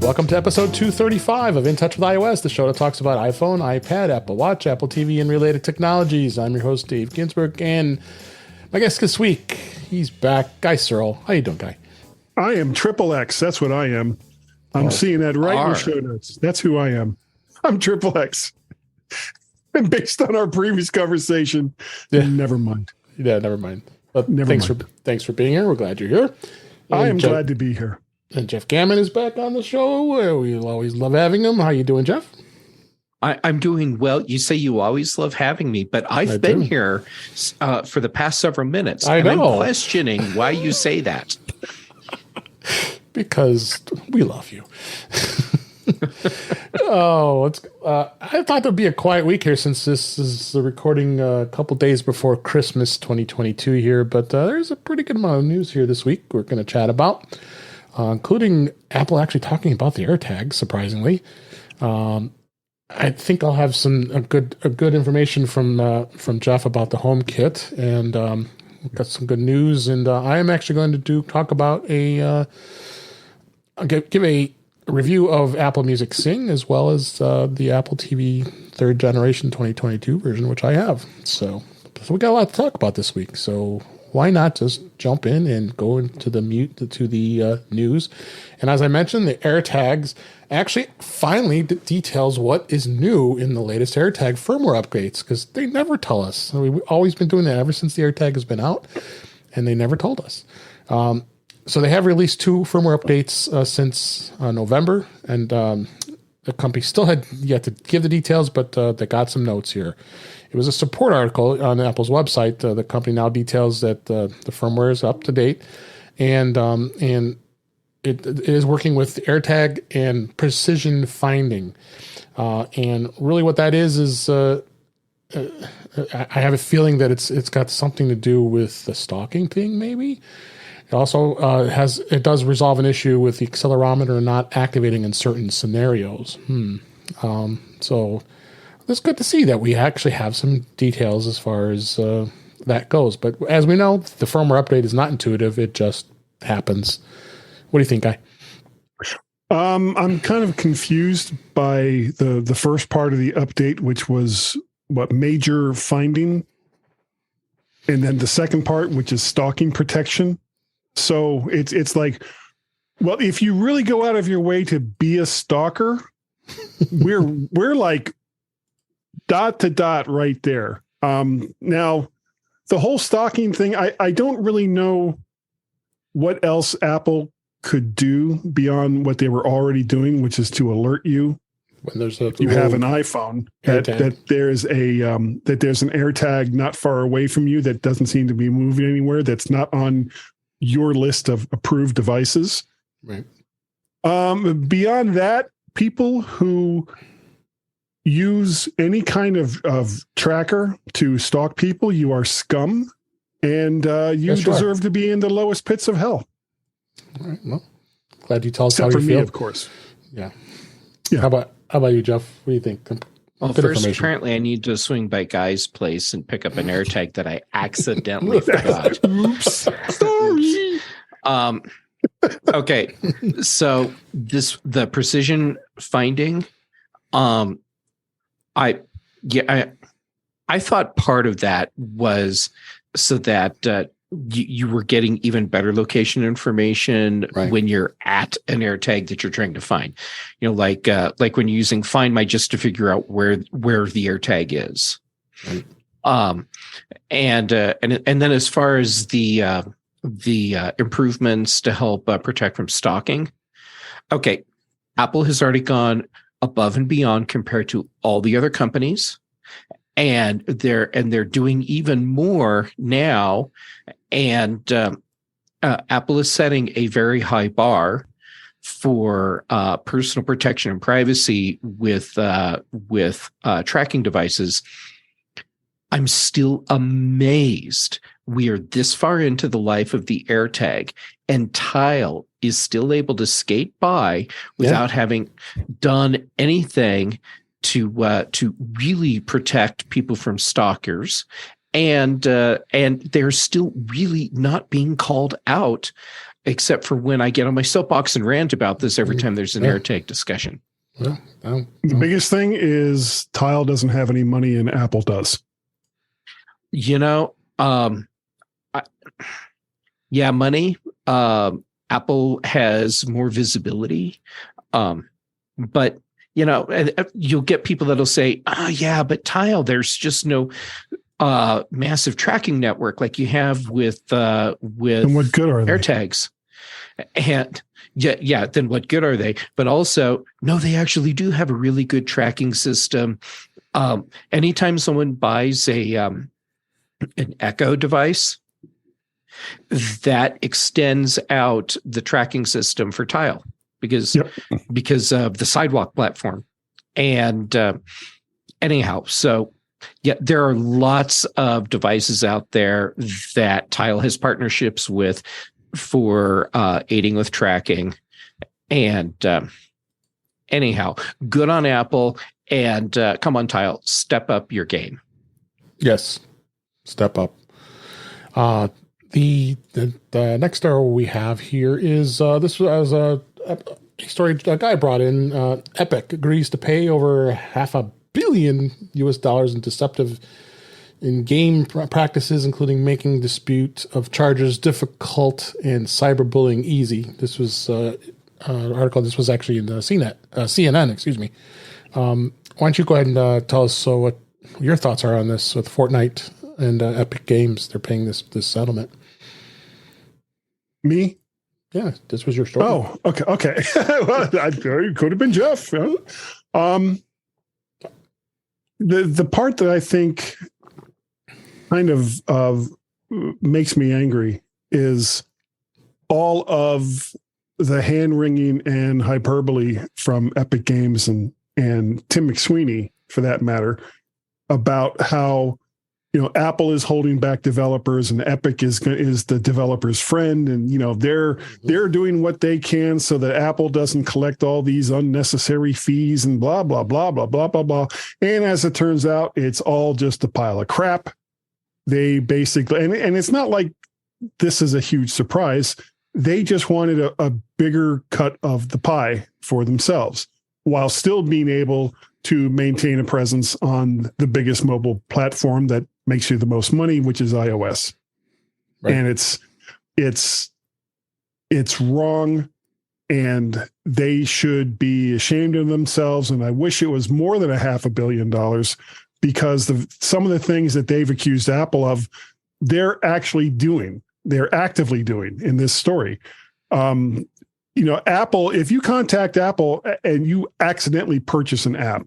Welcome to episode 235 of In Touch with iOS, the show that talks about iPhone, iPad, Apple Watch, Apple TV, and related technologies. I'm your host, Dave Ginsburg, and my guest this week, he's back, Guy Serle. How you doing, Guy? I am Triple X. That's what I am. I'm seeing that right in the show notes. That's who I am. I'm Triple X. And based on our previous conversation, never mind. Yeah, never mind. But thanks for being here. We're glad you're here. I am glad to be here. And Jeff Gamet is back on the show. We always love having him. How you doing, Jeff? I'm doing well. You say you always love having me, but I've been here for the past several minutes. I know. I'm questioning why you say that. Because we love you. I thought there'd be a quiet week here since this is the recording a couple days before Christmas 2022 here, but there's a pretty good amount of news here this week we're going to chat about, including Apple actually talking about the AirTag, surprisingly. I think I'll have a good information from Jeff about the HomeKit, and we've got some good news, and I am actually going to talk about give a review of Apple Music Sing, as well as the Apple TV third generation 2022 version, which I have. So we got a lot to talk about this week. So why not just jump in and go into the news? And as I mentioned, the AirTags actually finally details what is new in the latest AirTag firmware updates, because they never tell us. So we've always been doing that ever since the AirTag has been out, and they never told us. So they have released two firmware updates since November, and the company still had yet to give the details, but they got some notes here. It was a support article on Apple's website. The company now details that the firmware is up to date, and it is working with AirTag and precision finding. And really what that is I have a feeling that it's got something to do with the stalking thing, maybe. It also does resolve an issue with the accelerometer not activating in certain scenarios. So it's good to see that we actually have some details as far as that goes. But as we know, the firmware update is not intuitive. It just happens. What do you think, Guy? I'm kind of confused by the first part of the update, which was major finding, and then the second part, which is stalking protection. So it's like, well, if you really go out of your way to be a stalker, we're like dot to dot right there. Now, the whole stalking thing, I don't really know what else Apple could do beyond what they were already doing, which is to alert you when you have an iPhone that there's an AirTag not far away from you that doesn't seem to be moving anywhere, that's not on your list of approved devices. Right. Beyond that, people who use any kind of tracker to stalk people, you are scum, and you deserve to be in the lowest pits of hell. All right. Well, glad you tell us Except how for you me, feel. of course. Yeah. How about you, Jeff? What do you think? Well, first, apparently I need to swing by Guy's place and pick up an AirTag that I accidentally forgot. Oops. Sorry. Okay. So the precision finding, I thought part of that was so that you were getting even better location information when you're at an AirTag that you're trying to find. You know, like when you're using Find My just to figure out where the AirTag is. Right. And then as far as the improvements to help protect from stalking, okay, Apple has already gone above and beyond compared to all the other companies. And they're doing even more now, and Apple is setting a very high bar for personal protection and privacy with tracking devices. I'm still amazed we are this far into the life of the AirTag, and Tile is still able to skate by without having done anything to really protect people from stalkers, and they're still really not being called out except for when I get on my soapbox and rant about this every time there's an AirTag discussion. Well, the biggest thing is Tile doesn't have any money and Apple does. Money. Apple has more visibility. But you'll get people that'll say, but Tile, there's just no massive tracking network like you have with and what good are they? AirTags. And then what good are they? But also, no, they actually do have a really good tracking system. Anytime someone buys an Echo device, that extends out the tracking system for Tile because of the Sidewalk platform. And anyhow, so there are lots of devices out there that Tile has partnerships with for aiding with tracking. And anyhow, good on Apple, and come on, Tile, step up your game. Yes, step up. The next story we have here is this was a story a guy brought in. Epic agrees to pay over $500 million in deceptive in-game practices, including making dispute of charges difficult and cyberbullying easy. This was an article. This was actually in the CNN. Excuse me. Why don't you go ahead and tell us what your thoughts are on this with Fortnite and Epic Games? They're paying this settlement. Me? Yeah, this was your story. Oh, okay. Well, it could have been Jeff. The part that I think kind of makes me angry is all of the hand-wringing and hyperbole from Epic Games and Tim McSweeney, for that matter, about how Apple is holding back developers and Epic is the developer's friend, and they're doing what they can so that Apple doesn't collect all these unnecessary fees and blah blah blah blah blah blah blah. And as it turns out, it's all just a pile of crap. They basically, and it's not like this is a huge surprise. They just wanted a bigger cut of the pie for themselves, while still being able to maintain a presence on the biggest mobile platform that makes you the most money, which is iOS. Right. And it's wrong, and they should be ashamed of themselves. And I wish it was more than $500 million, because some of the things that they've accused Apple of, they're actively doing in this story. Apple, if you contact Apple and you accidentally purchase an app,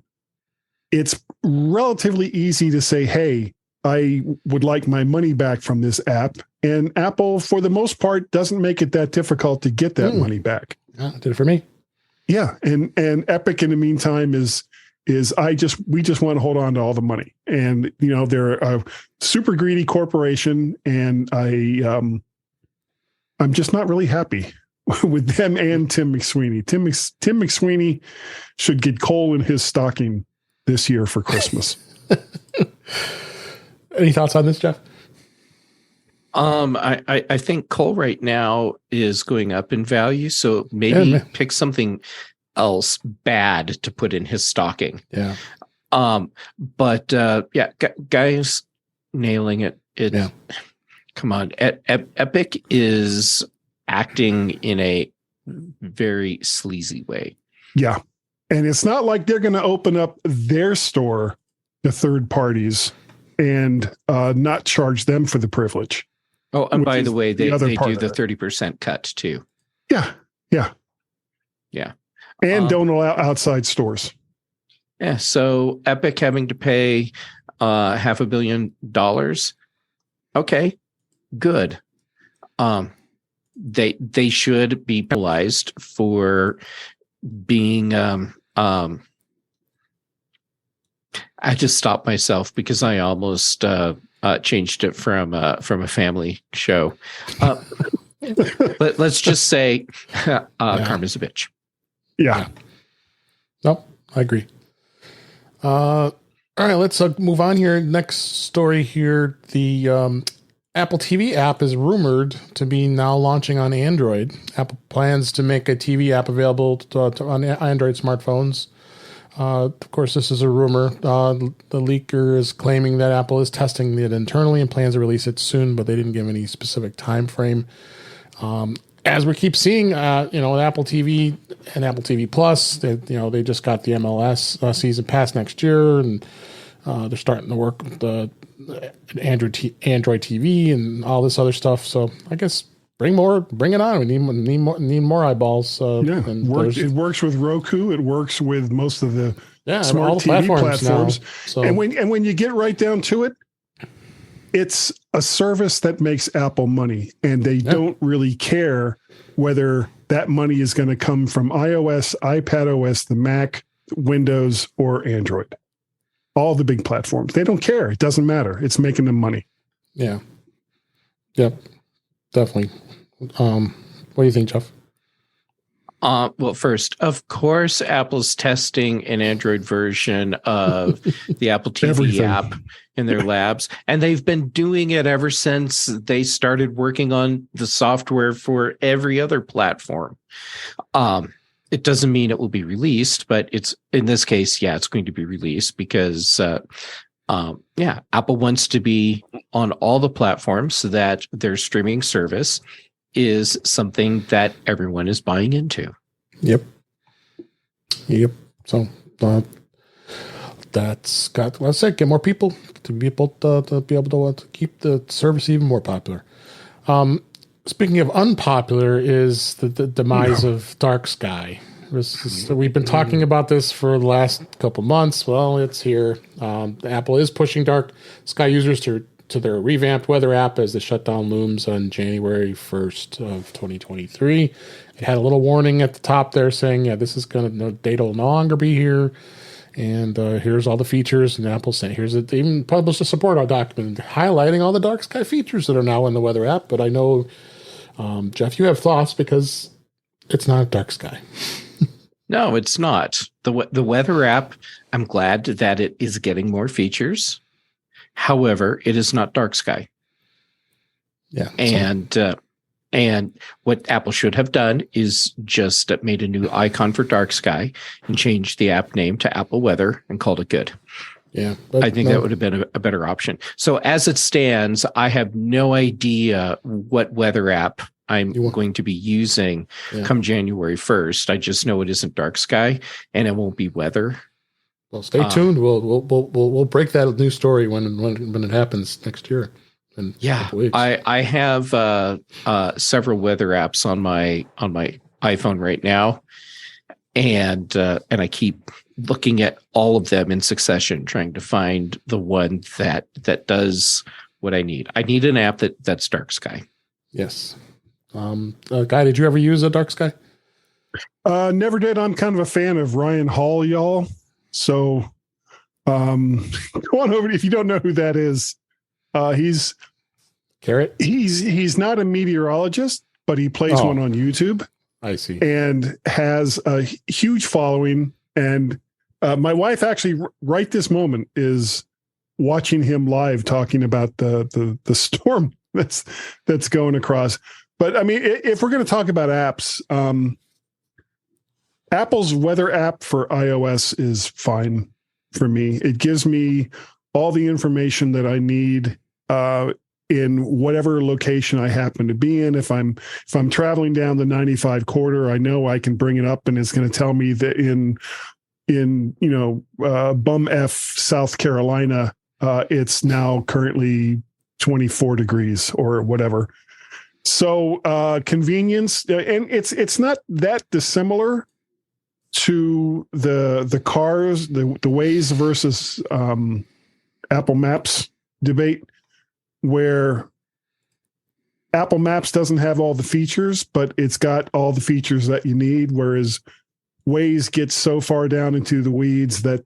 it's relatively easy to say, hey, I would like my money back from this app. And Apple, for the most part, doesn't make it that difficult to get that money back. Yeah, did it for me. Yeah. And Epic, in the meantime, we just want to hold on to all the money. And, they're a super greedy corporation. And I'm just not really happy with them and Tim McSweeney. Tim McSweeney should get coal in his stocking this year for Christmas. Any thoughts on this, Jeff? I think coal right now is going up in value, so maybe pick something else bad to put in his stocking. Yeah. Guys, nailing it. Come on, Epic is acting in a very sleazy way. Yeah. And it's not like they're going to open up their store to third parties and not charge them for the privilege. Oh, and by the way, they do the 30% cut too. Yeah. And don't allow outside stores. Yeah. So Epic having to pay $500 million. Okay, good. They should be penalized for being I just stopped myself because I almost changed it from a family show. But let's just say karma's a bitch. Yeah. Nope, I agree. All right, let's move on here. Next story here. The Apple TV app is rumored to be now launching on Android. Apple plans to make a TV app available on Android smartphones. Of course, this is a rumor. The leaker is claiming that Apple is testing it internally and plans to release it soon, but they didn't give any specific time frame. As we keep seeing, with Apple TV and Apple TV Plus, they just got the MLS season pass next year, and they're starting to work with the Android TV and all this other stuff. So I guess bring it on. We need more eyeballs. It works with Roku. It works with most of the smart all the TV platforms. So. And when you get right down to it, it's a service that makes Apple money, and they don't really care whether that money is going to come from iOS, iPadOS, the Mac, Windows, or Android. All the big platforms. They don't care. It doesn't matter. It's making them money. Yeah. Yep. Definitely. What do you think, Jeff? Well, first, of course, Apple's testing an Android version of the Apple TV app in their labs, and they've been doing it ever since they started working on the software for every other platform. It doesn't mean it will be released, but it's in this case, it's going to be released because, Apple wants to be on all the platforms so that their streaming service is something that everyone is buying into. Yep. So that's got, let's say, get more people to be able to keep the service even more popular. Speaking of unpopular is the demise of DarkSky. We've been talking about this for the last couple months. Well, it's here. Apple is pushing DarkSky users to their revamped weather app as the shutdown looms on January 1st of 2023. It had a little warning at the top there saying, this is data will no longer be here. And here's all the features. And Apple saying, they even published a support document highlighting all the DarkSky features that are now in the weather app. But I know, Jeff, you have thoughts because it's not DarkSky. No, it's not. The weather app, I'm glad that it is getting more features. However, it is not DarkSky. Yeah. And what Apple should have done is just made a new icon for DarkSky and changed the app name to Apple Weather and called it good. Yeah. I think that would have been a better option. So as it stands, I have no idea what weather app I'm going to be using come January 1st. I just know it isn't DarkSky and it won't be weather. Well, stay tuned. We'll break that new story when it happens next year. I have several weather apps on my iPhone right now, and I keep looking at all of them in succession, trying to find the one that does what I need. I need an app that's DarkSky. Yes. Guy, did you ever use a DarkSky? Never did. I'm kind of a fan of Ryan Hall, y'all. So, go on over. If you don't know who that is, he's Carrot. He's not a meteorologist, but he plays one on YouTube. I see, and has a huge following. And my wife actually, right this moment, is watching him live talking about the storm that's going across. But I mean, if we're going to talk about apps, Apple's weather app for iOS is fine for me. It gives me all the information that I need in whatever location I happen to be in. If I'm traveling down the 95 corridor, I know I can bring it up and it's going to tell me that in Bum F, South Carolina, it's now currently 24 degrees or whatever. So convenience, and it's not that dissimilar to the cars, the Waze versus Apple Maps debate, where Apple Maps doesn't have all the features, but it's got all the features that you need, whereas Waze gets so far down into the weeds that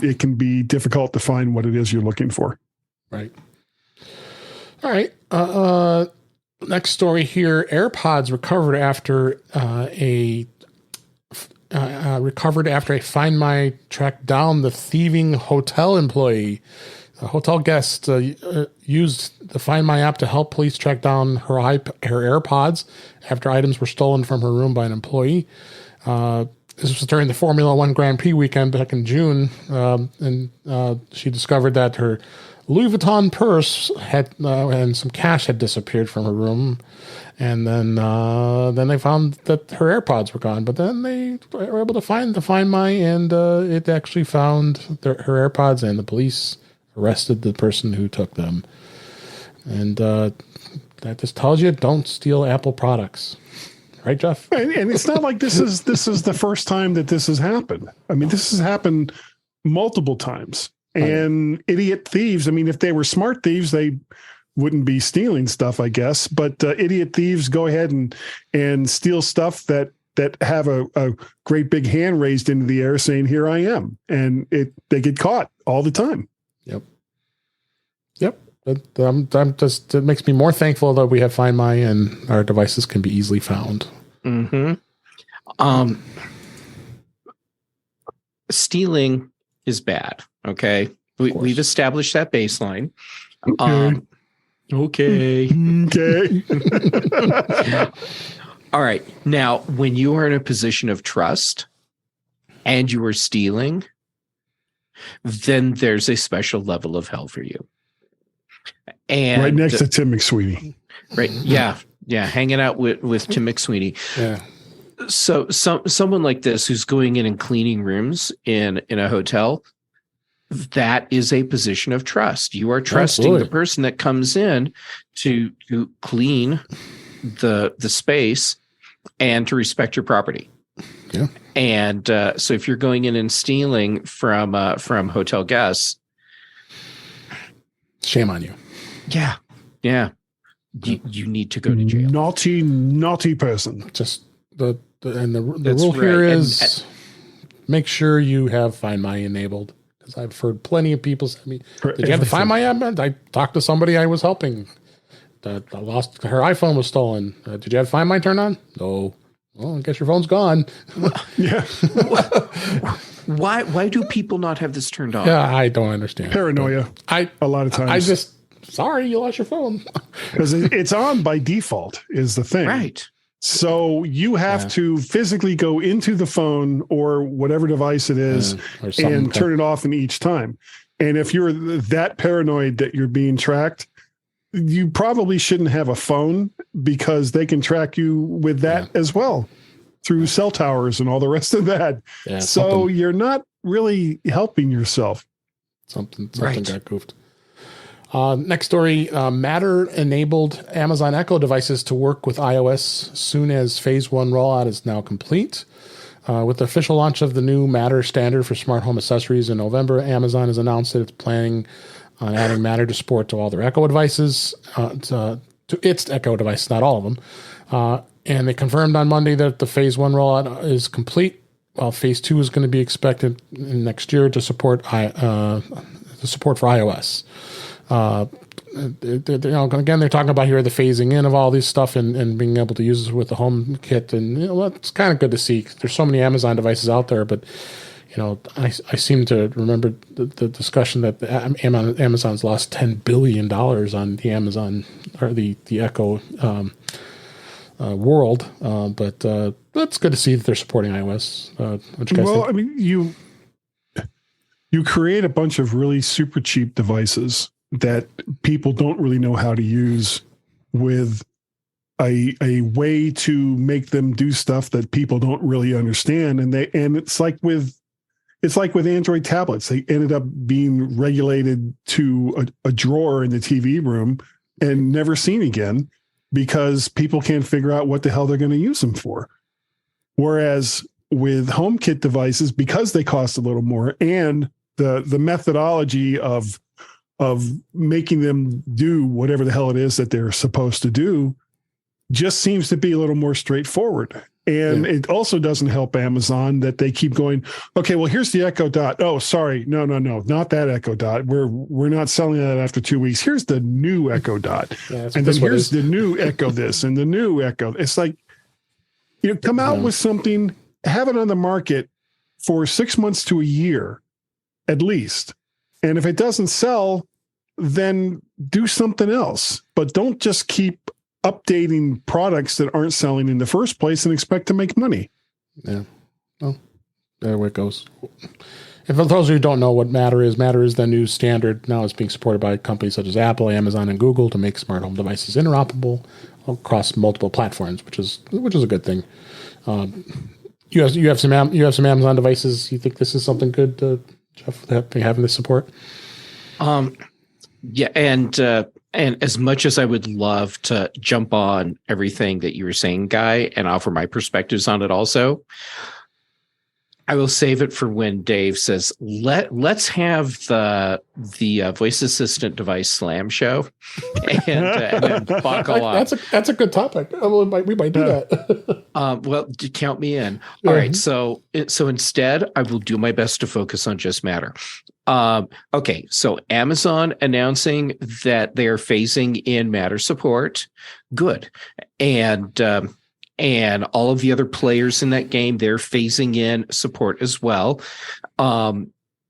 it can be difficult to find what it is you're looking for. Right. All right. Next story here. AirPods recovered after a Find My tracked down the thieving hotel employee. A hotel guest used the Find My app to help police track down her AirPods after items were stolen from her room by an employee. This was during the Formula One Grand Prix weekend back in June, and she discovered that her Louis Vuitton purse had and some cash had disappeared from her room, and then they found that her AirPods were gone. But then they were able to find the Find My, and it actually found her AirPods, and the police arrested the person who took them. And that just tells you, don't steal Apple products. Right, Jeff? And it's not like this is the first time that this has happened. I mean, this has happened multiple times. And idiot thieves, I mean, if they were smart thieves, they wouldn't be stealing stuff, I guess. But idiot thieves go ahead and steal stuff that have a great big hand raised into the air saying, "Here I am," and they get caught all the time. Yep. It makes me more thankful that we have Find My and our devices can be easily found. Mm-hmm. Stealing is bad. Okay. We've established that baseline. Okay. All right. Now, when you are in a position of trust and you are stealing, then there's a special level of hell for you. And right next to Tim McSweeney. Right. Yeah. Yeah. Hanging out with Tim McSweeney. Yeah. So someone like this who's going in and cleaning rooms in a hotel, that is a position of trust. You are trusting the person that comes in to clean the space and to respect your property. Yeah. And so if you're going in and stealing from hotel guests, shame on you. Yeah. Yeah. You need to go to jail. Naughty person. Just the rule here is make sure you have Find My enabled. Because I've heard plenty of people say to me, "Did you have the Find My app?" I talked to somebody I was helping. I lost her iPhone was stolen. Did you have Find My turned on? No. Well, I guess your phone's gone. Yeah. Why do people not have this turned on? Yeah, I don't understand. Paranoia. A lot of times. Sorry, you lost your phone. Because it's on by default is the thing. Right. So you have to physically go into the phone or whatever device it is and turn it off in each time. And if you're that paranoid that you're being tracked, you probably shouldn't have a phone because they can track you with that as well through cell towers and all the rest of that. Yeah, so you're not really helping yourself. Something got goofed. Next story, Matter enabled Amazon Echo devices to work with iOS soon as phase 1 rollout is now complete. With the official launch of the new Matter standard for smart home accessories in November, Amazon has announced that it's planning on adding Matter to support to all their Echo devices, to its Echo devices, not all of them. And they confirmed on Monday that the phase 1 rollout is complete, while phase 2 is going to be expected next year to support for iOS. Again, they're talking about here the phasing in of all this stuff and being able to use it with the HomeKit, and it's kind of good to see. There's so many Amazon devices out there, but I seem to remember the discussion that Amazon's lost $10 billion on the Amazon or the Echo world, but that's good to see that they're supporting iOS. What you guys think? I mean, you create a bunch of really super cheap devices that people don't really know how to use with a way to make them do stuff that people don't really understand. And it's like with Android tablets, they ended up being regulated to a drawer in the TV room and never seen again because people can't figure out what the hell they're going to use them for. Whereas with HomeKit devices, because they cost a little more and the methodology of making them do whatever the hell it is that they're supposed to do just seems to be a little more straightforward. And it also doesn't help Amazon that they keep going, okay, well, here's the Echo Dot. Oh, sorry. No, not that Echo Dot. We're not selling that after 2 weeks. Here's the new Echo Dot. And then here's the new Echo this and the new Echo. It's like, come out with something, have it on the market for 6 months to a year, at least. And if it doesn't sell, then do something else. But don't just keep updating products that aren't selling in the first place and expect to make money. Yeah. Well, there it goes. And for those of you who don't know what Matter is the new standard. Now it's being supported by companies such as Apple, Amazon, and Google to make smart home devices interoperable across multiple platforms, which is a good thing. You have some Amazon devices. You think this is something good, Jeff, having this support? Yeah, and as much as I would love to jump on everything that you were saying, Guy, and offer my perspectives on it also, I will save it for when Dave says, let's have the voice assistant device slam show and then buckle up. That's a good topic. We might do that. Well, count me in. All right. So instead, I will do my best to focus on just Matter. Okay. So Amazon announcing that they are phasing in Matter support. Good. And all of the other players in that game, they're phasing in support as well.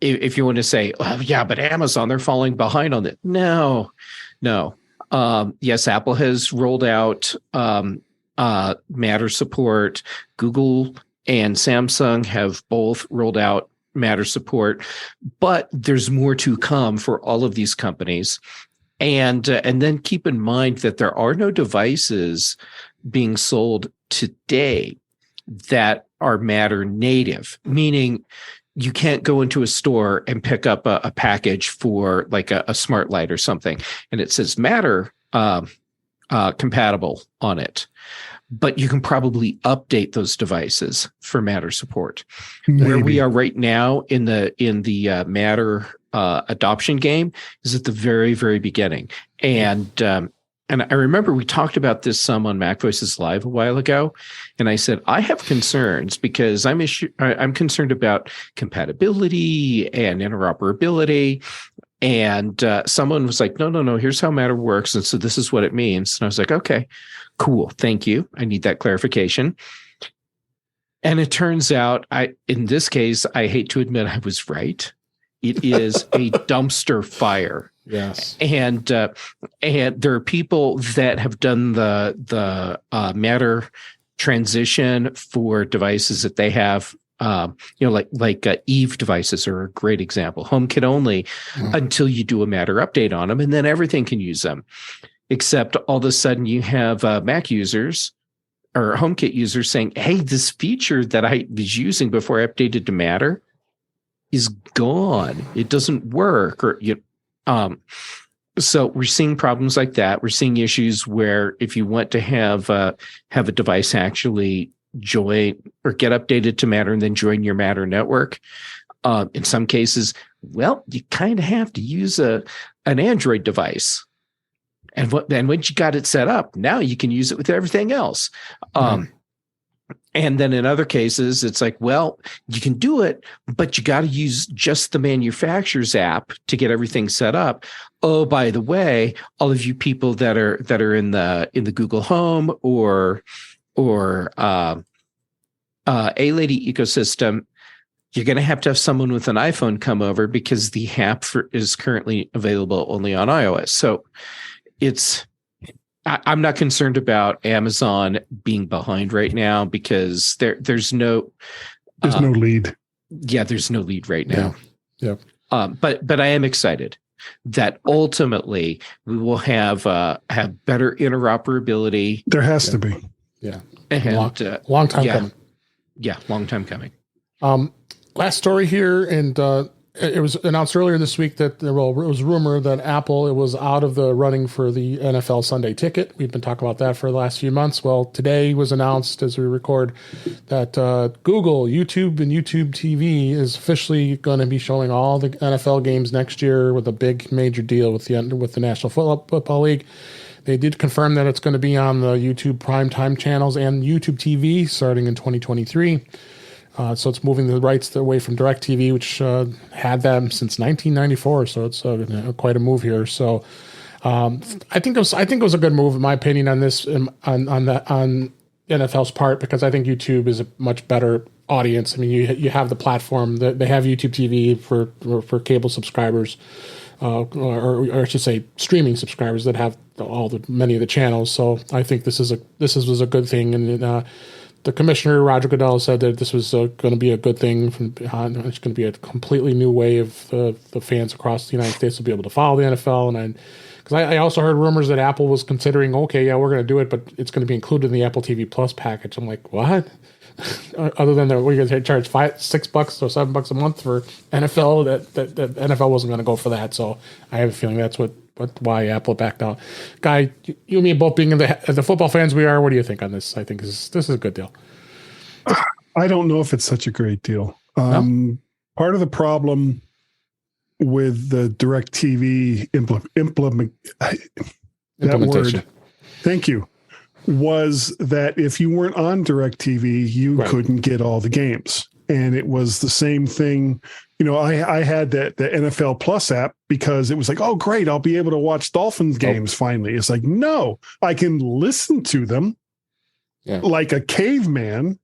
If you want to say, oh, yeah, but Amazon, they're falling behind on it. No. Yes, Apple has rolled out Matter support. Google and Samsung have both rolled out Matter support, but there's more to come for all of these companies. And then keep in mind that there are no devices being sold today that are Matter native, meaning you can't go into a store and pick up a package for like a smart light or something, and it says Matter compatible on it. But you can probably update those devices for Matter support. Maybe. Where we are right now in the Matter adoption game is at the very, very beginning. And I remember we talked about this some on Mac Voices Live a while ago, and I said I have concerns because I'm concerned about compatibility and interoperability. And someone was like, no, here's how Matter works, and so this is what it means. And I was like, okay, cool, thank you. I need that clarification. And it turns out, in this case, I hate to admit I was right. It is a dumpster fire. Yes, and there are people that have done the Matter transition for devices that they have. Like Eve devices are a great example. HomeKit only until you do a Matter update on them, and then everything can use them. Except all of a sudden you have Mac users or HomeKit users saying, "Hey, this feature that I was using before I updated to Matter is gone. It doesn't work." So we're seeing problems like that. We're seeing issues where if you want to have a device actually join or get updated to Matter and then join your Matter network, in some cases, well, you kind of have to use an Android device. And once you got it set up, now you can use it with everything else. And then in other cases, it's like, well, you can do it, but you got to use just the manufacturer's app to get everything set up. Oh, by the way, all of you people that are in the Google Home or A Lady ecosystem, you're going to have someone with an iPhone come over because the app is currently available only on iOS. So I'm not concerned about Amazon being behind right now because there's no lead. Yeah, there's no lead right now. Yeah. But I am excited that ultimately we will have better interoperability. There has to be. Yeah. And, long time coming. Yeah, long time coming. Last story here, and it was announced earlier this week that it was rumored that Apple was out of the running for the NFL Sunday Ticket. We've been talking about that for the last few months. Well, today was announced as we record that Google, YouTube, and YouTube TV is officially going to be showing all the NFL games next year with a big major deal with the National Football League. They did confirm that it's going to be on the YouTube primetime channels and YouTube TV starting in 2023. So it's moving the rights away from DirecTV, which had them since 1994. So it's quite a move here. So I think it was a good move, in my opinion, on this on NFL's part, because I think YouTube is a much better audience. I mean, you have the platform that they have YouTube TV for cable subscribers. or I should say streaming subscribers that have many of the channels. So I think this was a good thing. And the commissioner, Roger Goodell, said that this was going to be a good thing. It's going to be a completely new way of the fans across the United States will be able to follow the NFL. Because I also heard rumors that Apple was considering, okay, yeah, we're going to do it, but it's going to be included in the Apple TV Plus package. I'm like, what? Other than that, we're going to charge $6 or $7 a month for NFL. That NFL wasn't going to go for that. So I have a feeling that's why Apple backed out. Guy, you and me both being the football fans we are, what do you think on this? I think this is a good deal. I don't know if it's such a great deal. No? Part of the problem with the DirecTV implementation. Thank you. Was that if you weren't on DirecTV, you couldn't get all the games. And it was the same thing. I had the NFL Plus app because it was like, oh, great, I'll be able to watch Dolphins games finally. It's like, no, I can listen to them like a caveman,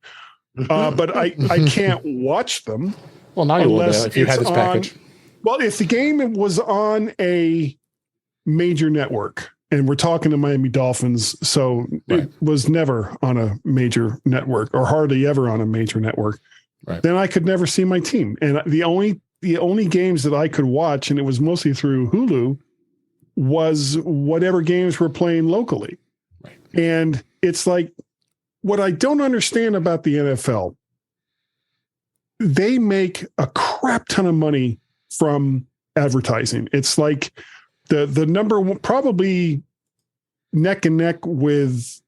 but I can't watch them. Well, now you will if you had this package. Well, if the game was on a major network, and we're talking to Miami Dolphins, so it was never on a major network or hardly ever on a major network. Right. Then I could never see my team. And the only games that I could watch, and it was mostly through Hulu, was whatever games were playing locally. Right. And it's like, what I don't understand about the NFL, they make a crap ton of money from advertising. It's like the number one, probably neck and neck with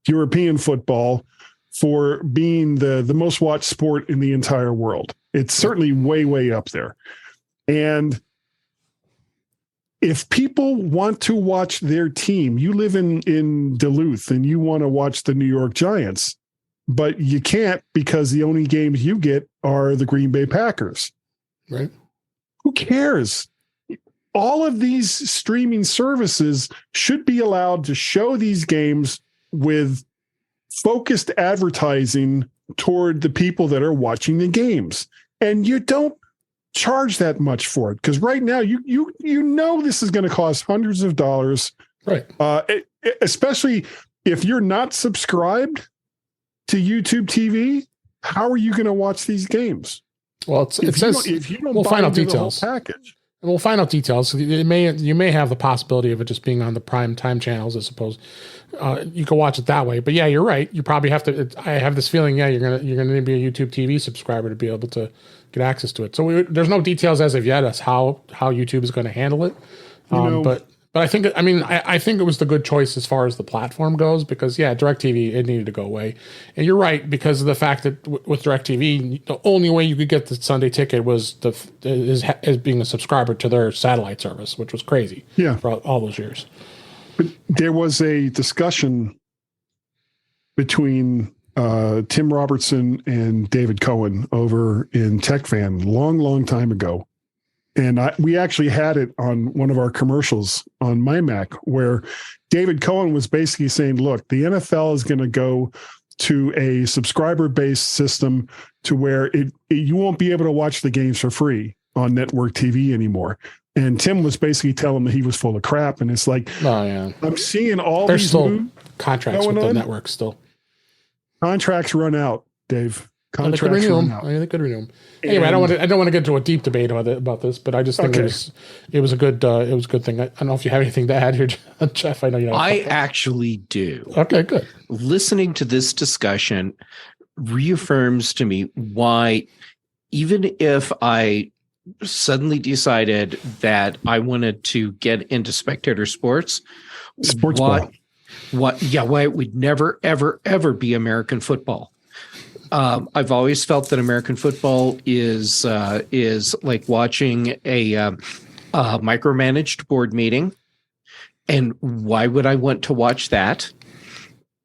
European football for being the most watched sport in the entire world. It's certainly way, way up there. And if people want to watch their team, you live in Duluth and you want to watch the New York Giants, but you can't because the only games you get are the Green Bay Packers. Right. Who cares? All of these streaming services should be allowed to show these games with focused advertising toward the people that are watching the games. And you don't charge that much for it because right now you know this is going to cost hundreds of dollars. Right. Especially if you're not subscribed to YouTube TV, how are you going to watch these games? Well, it says we'll find out details. Package. We'll find out details. You may have the possibility of it just being on the prime time channels, I suppose. You can watch it that way. But yeah, you're right. You probably have to. I have this feeling. Yeah, you're gonna need to be a YouTube TV subscriber to be able to get access to it. So there's no details as of yet as how YouTube is going to handle it. But I think I think it was the good choice as far as the platform goes because DirecTV, it needed to go away. And you're right because of the fact that with DirecTV, the only way you could get the Sunday ticket was as being a subscriber to their satellite service, which was crazy. Yeah, for all those years. But there was a discussion between Tim Robertson and David Cohen over in TechFan long time ago. And we actually had it on one of our commercials on my Mac where David Cohen was basically saying, look, the NFL is going to go to a subscriber-based system to where you won't be able to watch the games for free on network TV anymore. And Tim was basically telling him that he was full of crap. And it's like, I'm seeing all There's these still contracts with the network still. Contracts run out, Dave. Contracts run out. They could renew them. Anyway, I don't want to get into a deep debate about this, but I just think it was a good thing. I don't know if you have anything to add here, Jeff. I know you. I actually do. Okay, good. Listening to this discussion reaffirms to me why, even if I suddenly decided that I wanted to get into spectator sports ball. Why it would never, ever, ever be American football. I've always felt that American football is like watching a micromanaged board meeting. And why would I want to watch that?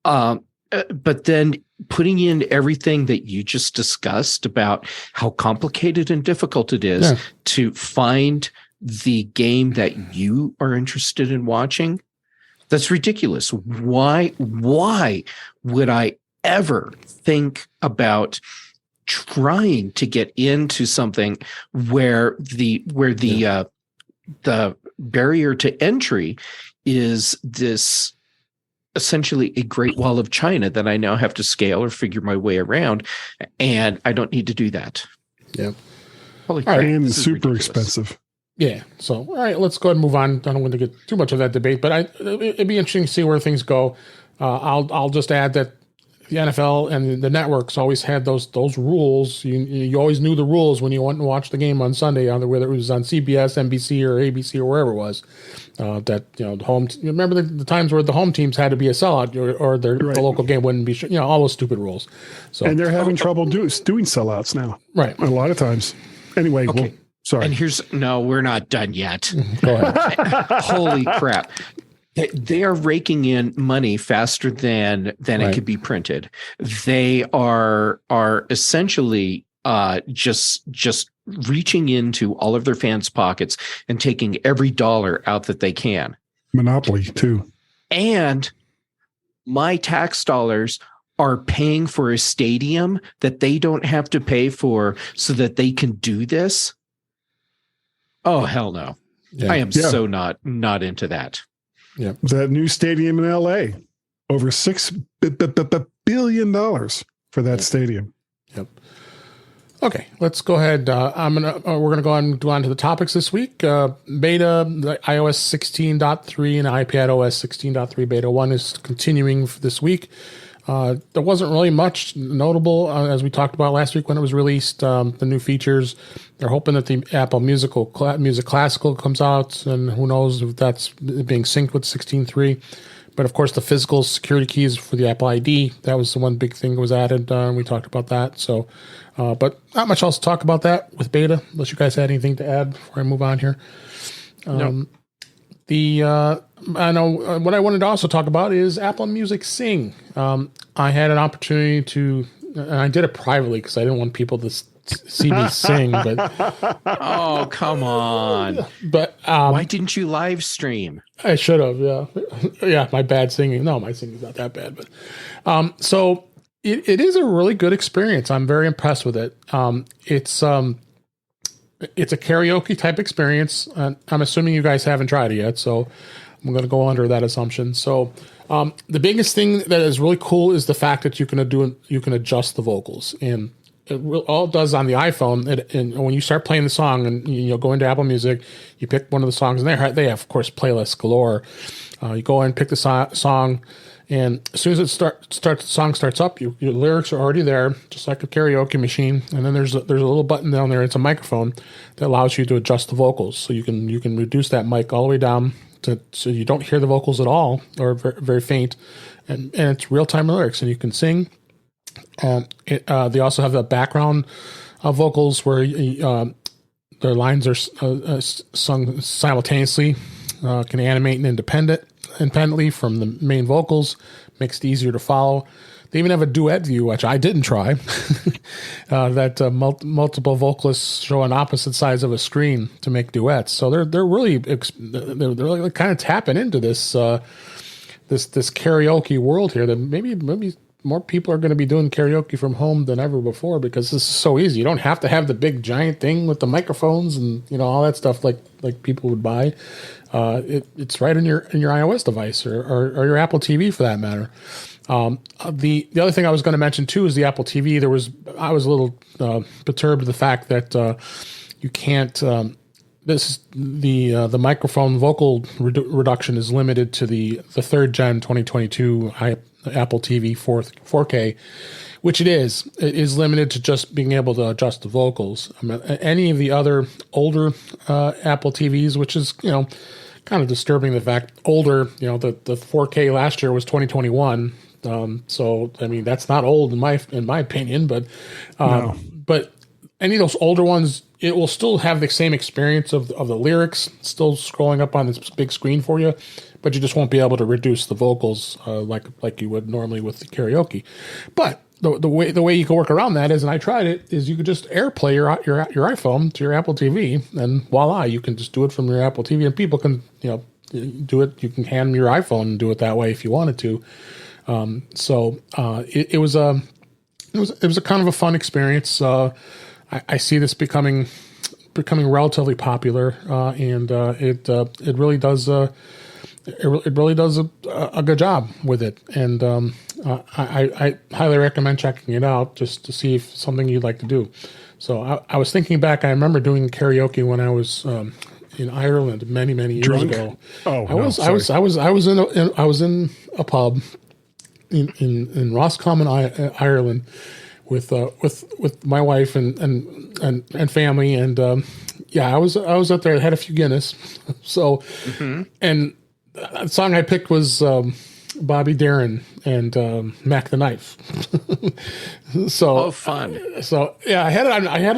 But then putting in everything that you just discussed about how complicated and difficult it is to find the game that you are interested in watching, that's ridiculous. Why would I ever think about trying to get into something where the the barrier to entry is this essentially a Great Wall of China that I now have to scale or figure my way around, and I don't need to do that. Yeah. Holy crap, And this is super ridiculous. expensive. Yeah. So, all right, let's go ahead and move on. I don't want to get too much of that debate, but it'd be interesting to see where things go. I'll just add that the NFL and the networks always had those rules. You always knew the rules when you went and watched the game on Sunday, whether it was on CBS, NBC, or ABC, or wherever it was. That the home. Remember the times where the home teams had to be a sellout, or the local game wouldn't be. All those stupid rules. So And they're having trouble doing sellouts now. Right. A lot of times. Anyway, Okay. sorry. And we're not done yet. go ahead. Holy crap. They are raking in money faster than it could be printed. They are essentially just reaching into all of their fans' pockets and taking every dollar out that they can. Monopoly too. And my tax dollars are paying for a stadium that they don't have to pay for so that they can do this. Oh, hell no. Yeah. I am so not into that. Yeah. That new stadium in LA, over $6 billion for that stadium. Yep. Okay, let's go ahead. We're gonna go on and do on to the topics this week. Beta, the iOS 16.3 and iPad OS 16.3 beta 1 is continuing for this week. There wasn't really much notable as we talked about last week when it was released. The new features. They're hoping that the Apple Music Classical comes out, and who knows if that's being synced with 16.3. But of course, the physical security keys for the Apple ID, that was the one big thing that was added. We talked about that. So, but not much else to talk about that with beta, unless you guys had anything to add before I move on here. No. I know what I wanted to also talk about is Apple Music Sing. I had an opportunity to, and I did it privately because I didn't want people to see me sing. But Oh, come on. but Why didn't you live stream? I should have. Yeah, yeah. My bad singing. No, my singing's not that bad. But so it is a really good experience. I'm very impressed with it. It's a karaoke type experience. I'm assuming you guys haven't tried it yet, so I'm going to go under that assumption. So the biggest thing that is really cool is the fact that you can adjust the vocals, and all it does on the iPhone. And when you start playing the song, and you go into Apple Music, you pick one of the songs, and they have of course playlists galore. You go in, pick the song. And as soon as the song starts up, your lyrics are already there, just like a karaoke machine. And then there's a little button down there. It's a microphone that allows you to adjust the vocals. So you can reduce that mic all the way down so you don't hear the vocals at all, or very, very faint. And it's real time lyrics, and you can sing. They also have the background vocals where their lines are sung simultaneously, can animate independently from the main vocals, makes it easier to follow. They even have a duet view, which I didn't try, that multiple vocalists show on opposite sides of a screen to make duets. So they're really kind of tapping into this this karaoke world here, that maybe more people are going to be doing karaoke from home than ever before, because this is so easy. You don't have to have the big giant thing with the microphones and all that stuff like people would buy. It's right in your iOS device or your Apple TV for that matter. The other thing I was going to mention too is the Apple TV. I was a little perturbed with the fact that you can't. This is the microphone vocal reduction is limited to the third gen 2022 Apple TV 4K, which it is. It is limited to just being able to adjust the vocals. Any of the other older Apple TVs, which is kind of disturbing, the fact older. The 4K last year was 2021. So I mean that's not old in my opinion, but No. but any of those older ones, it will still have the same experience of the lyrics still scrolling up on this big screen for you, but you just won't be able to reduce the vocals like you would normally with the karaoke. But the way you can work around that is, and I tried it, is you could just AirPlay your iPhone to your Apple TV, and voila, you can just do it from your Apple TV, and people can do it. You can hand them your iPhone and do it that way if you wanted to. It was a kind of a fun experience. I see this becoming becoming relatively popular, and it really does it really does a good job with it. And I highly recommend checking it out just to see if it's something you'd like to do. So I was thinking back. I remember doing karaoke when I was in Ireland many years ago. Oh, I was in a pub in Roscommon, Ireland, with my wife and family, and I was up there. I had a few Guinness, so and the song I picked was Bobby Darin and Mack the Knife. So fun. So yeah, I had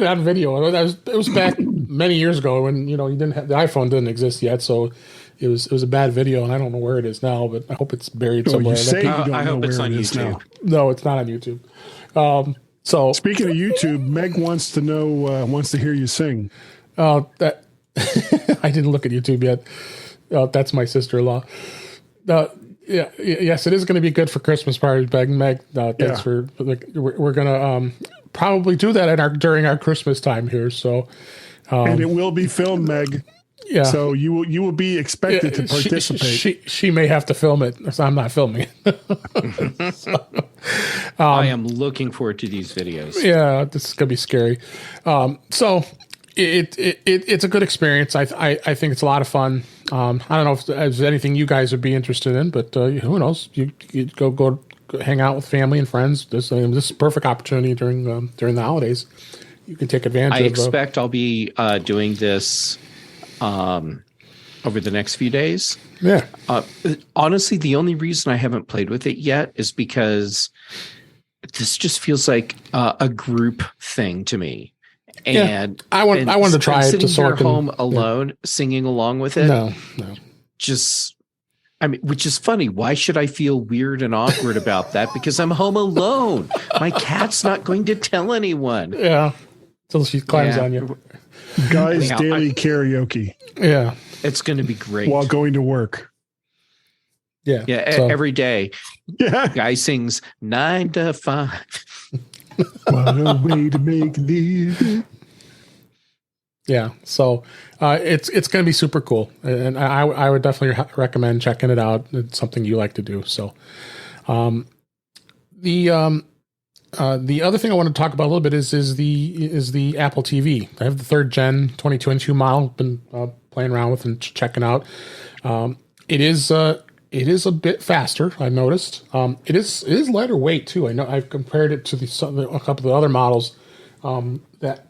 it on video. It was back many years ago when you didn't have the iPhone didn't exist yet, so. It was a bad video, and I don't know where it is now, but I hope it's buried somewhere. I hope it's on YouTube. No, it's not on YouTube. So speaking of YouTube, Meg wants to hear you sing. That I didn't look at YouTube yet. That's my sister-in-law. Yes, it is going to be good for Christmas parties, Meg. Thanks for. We're going to probably do that during our Christmas time here. So, and it will be filmed, Meg. Yeah. So you will be expected to participate. She may have to film it, so I'm not filming it. So, I am looking forward to these videos. Yeah, this is gonna be scary. So it's a good experience. I think it's a lot of fun. I don't know if there's anything you guys would be interested in, but who knows? You go hang out with family and friends. This is a perfect opportunity during the holidays. You can take advantage. I expect I'll be doing this. Over the next few days. Yeah. Honestly, the only reason I haven't played with it yet is because this just feels like a group thing to me. And I wanted to try it just sitting here home alone, singing along with it. No. Which is funny. Why should I feel weird and awkward about that? Because I'm home alone. My cat's not going to tell anyone. Yeah. Until she climbs on you. Guys, daily karaoke. Yeah. It's going to be great. While going to work. Yeah. Yeah. Every day. Yeah. Guy sings 9 to 5. What a way to make living. Yeah. So it's going to be super cool. And I would definitely recommend checking it out. It's something you like to do. So the other thing I want to talk about a little bit is the Apple TV. I have the 3rd gen 2022 model. Been playing around with and checking out. It is a bit faster. I've noticed. It is lighter weight too. I know I've compared it to a couple of the other models. And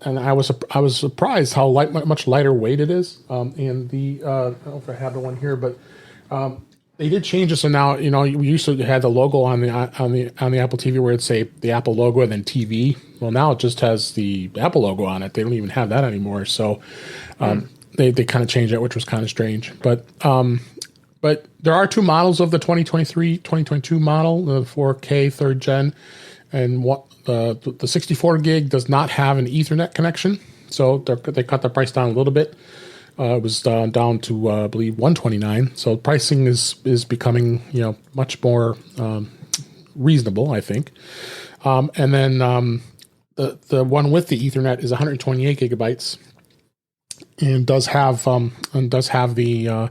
I was surprised how much lighter weight it is. And I don't know if I have the one here, but they did change it. So now, we used to have the logo on the Apple TV where it'd say the Apple logo and then TV. Well, now it just has the Apple logo on it. They don't even have that anymore. So they kind of changed it, which was kind of strange. But there are 2 models of the 2022 model, the 4K 3rd gen, and what the 64 gig does not have an Ethernet connection. So they cut the price down a little bit. It was down to I believe $129. So pricing is becoming much more reasonable, I think. And then the one with the Ethernet is 128 gigabytes, and does have the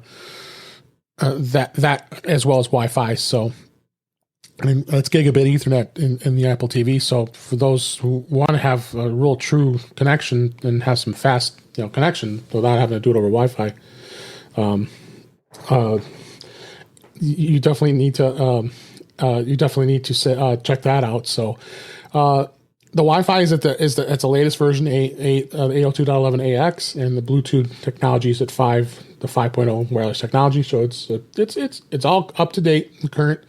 that as well as Wi-Fi. So it's gigabit Ethernet in the Apple TV. So for those who want to have a real true connection and have some fast connection without having to do it over Wi-Fi, you definitely need to check that out. So the Wi-Fi is at the latest version, the 802.11ax, and the Bluetooth technology is at the 5.0 wireless technology. So it's all up to date and current.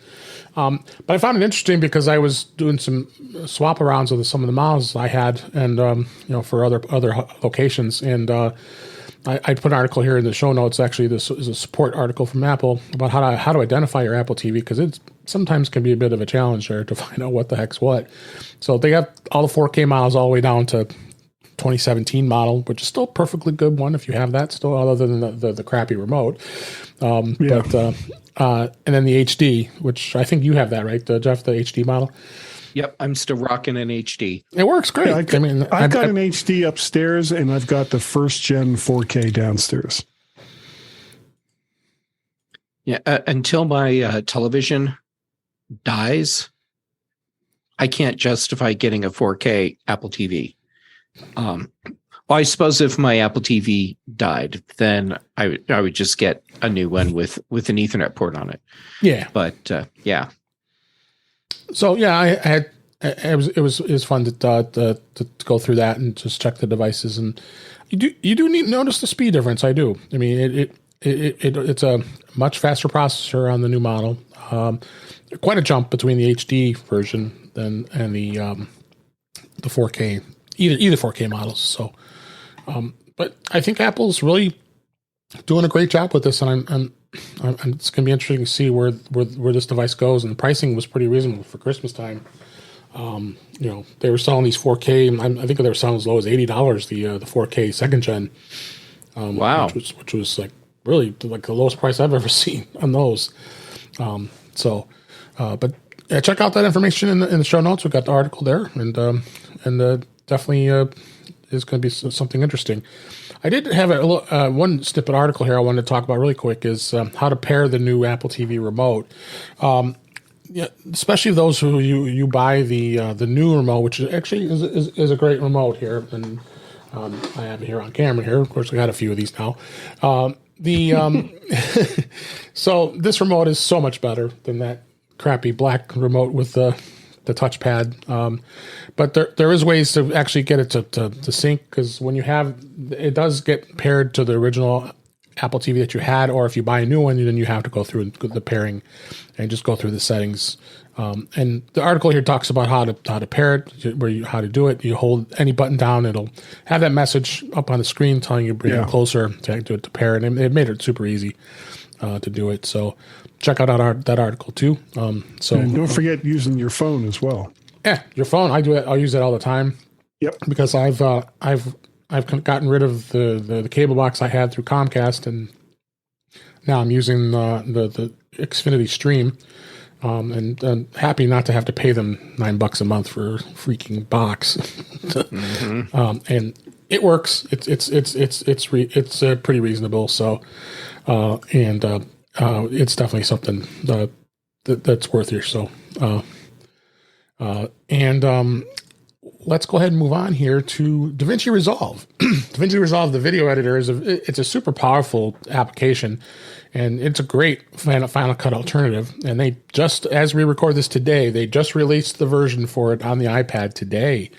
But I found it interesting because I was doing some swap arounds with some of the models I had, and for other locations, and I put an article here in the show notes. Actually, this is a support article from Apple about how to identify your Apple TV, because it sometimes can be a bit of a challenge there to find out what the heck's what. So they got all the 4K models all the way down to 2017 model, which is still a perfectly good one if you have that still, other than the crappy remote. But and then the HD, which I think you have that, right, Jeff, the HD model. Yep, I'm still rocking an HD. It works great. Yeah, I've got an HD upstairs, and I've got the first gen 4K downstairs. Yeah, until my television dies, I can't justify getting a 4K Apple TV. Well, I suppose if my Apple TV died, then I would just get a new one with an Ethernet port on it. Yeah, but yeah. So yeah, it was fun to go through that and just check the devices, and you do need to notice the speed difference. I do. I mean, it's a much faster processor on the new model. Quite a jump between the HD version and the 4K, either 4K models. So, but I think Apple's really doing a great job with this, and it's going to be interesting to see where this device goes. And the pricing was pretty reasonable for Christmas time. They were selling these 4K. I think they were selling as low as $80 the 4K second gen. Wow, which was like really like the lowest price I've ever seen on those. But check out that information in the show notes. We've got the article there, and definitely is going to be something interesting. I did have one snippet article here I wanted to talk about really quick is how to pair the new Apple TV remote. Especially those who you buy the new remote, which actually is a great remote here, and I have it here on camera here. Of course, I got a few of these now. So this remote is so much better than that crappy black remote with the touchpad. But there is ways to actually get it to sync, because when you have it does get paired to the original Apple TV that you had, or if you buy a new one, then you have to go through the pairing and just go through the settings. And the article here talks about how to pair it, how to do it. You hold any button down, it'll have that message up on the screen telling you bring it closer to pair it. And it made it super easy to do it. So check out that article too. And don't forget using your phone as well. Yeah, your phone. I do it. I'll use it all the time. Yep. Because I've gotten rid of the cable box I had through Comcast, and now I'm using the Xfinity Stream, and happy not to have to pay them $9 a month for a freaking box. And it works. It's pretty reasonable. So, it's definitely something that's worth it. So, let's go ahead and move on here to Davinci Resolve. Davinci Resolve, the video editor, it's a super powerful application, and it's a great Final Cut alternative. And they just, as we record this today, they just released the version for it on the iPad today.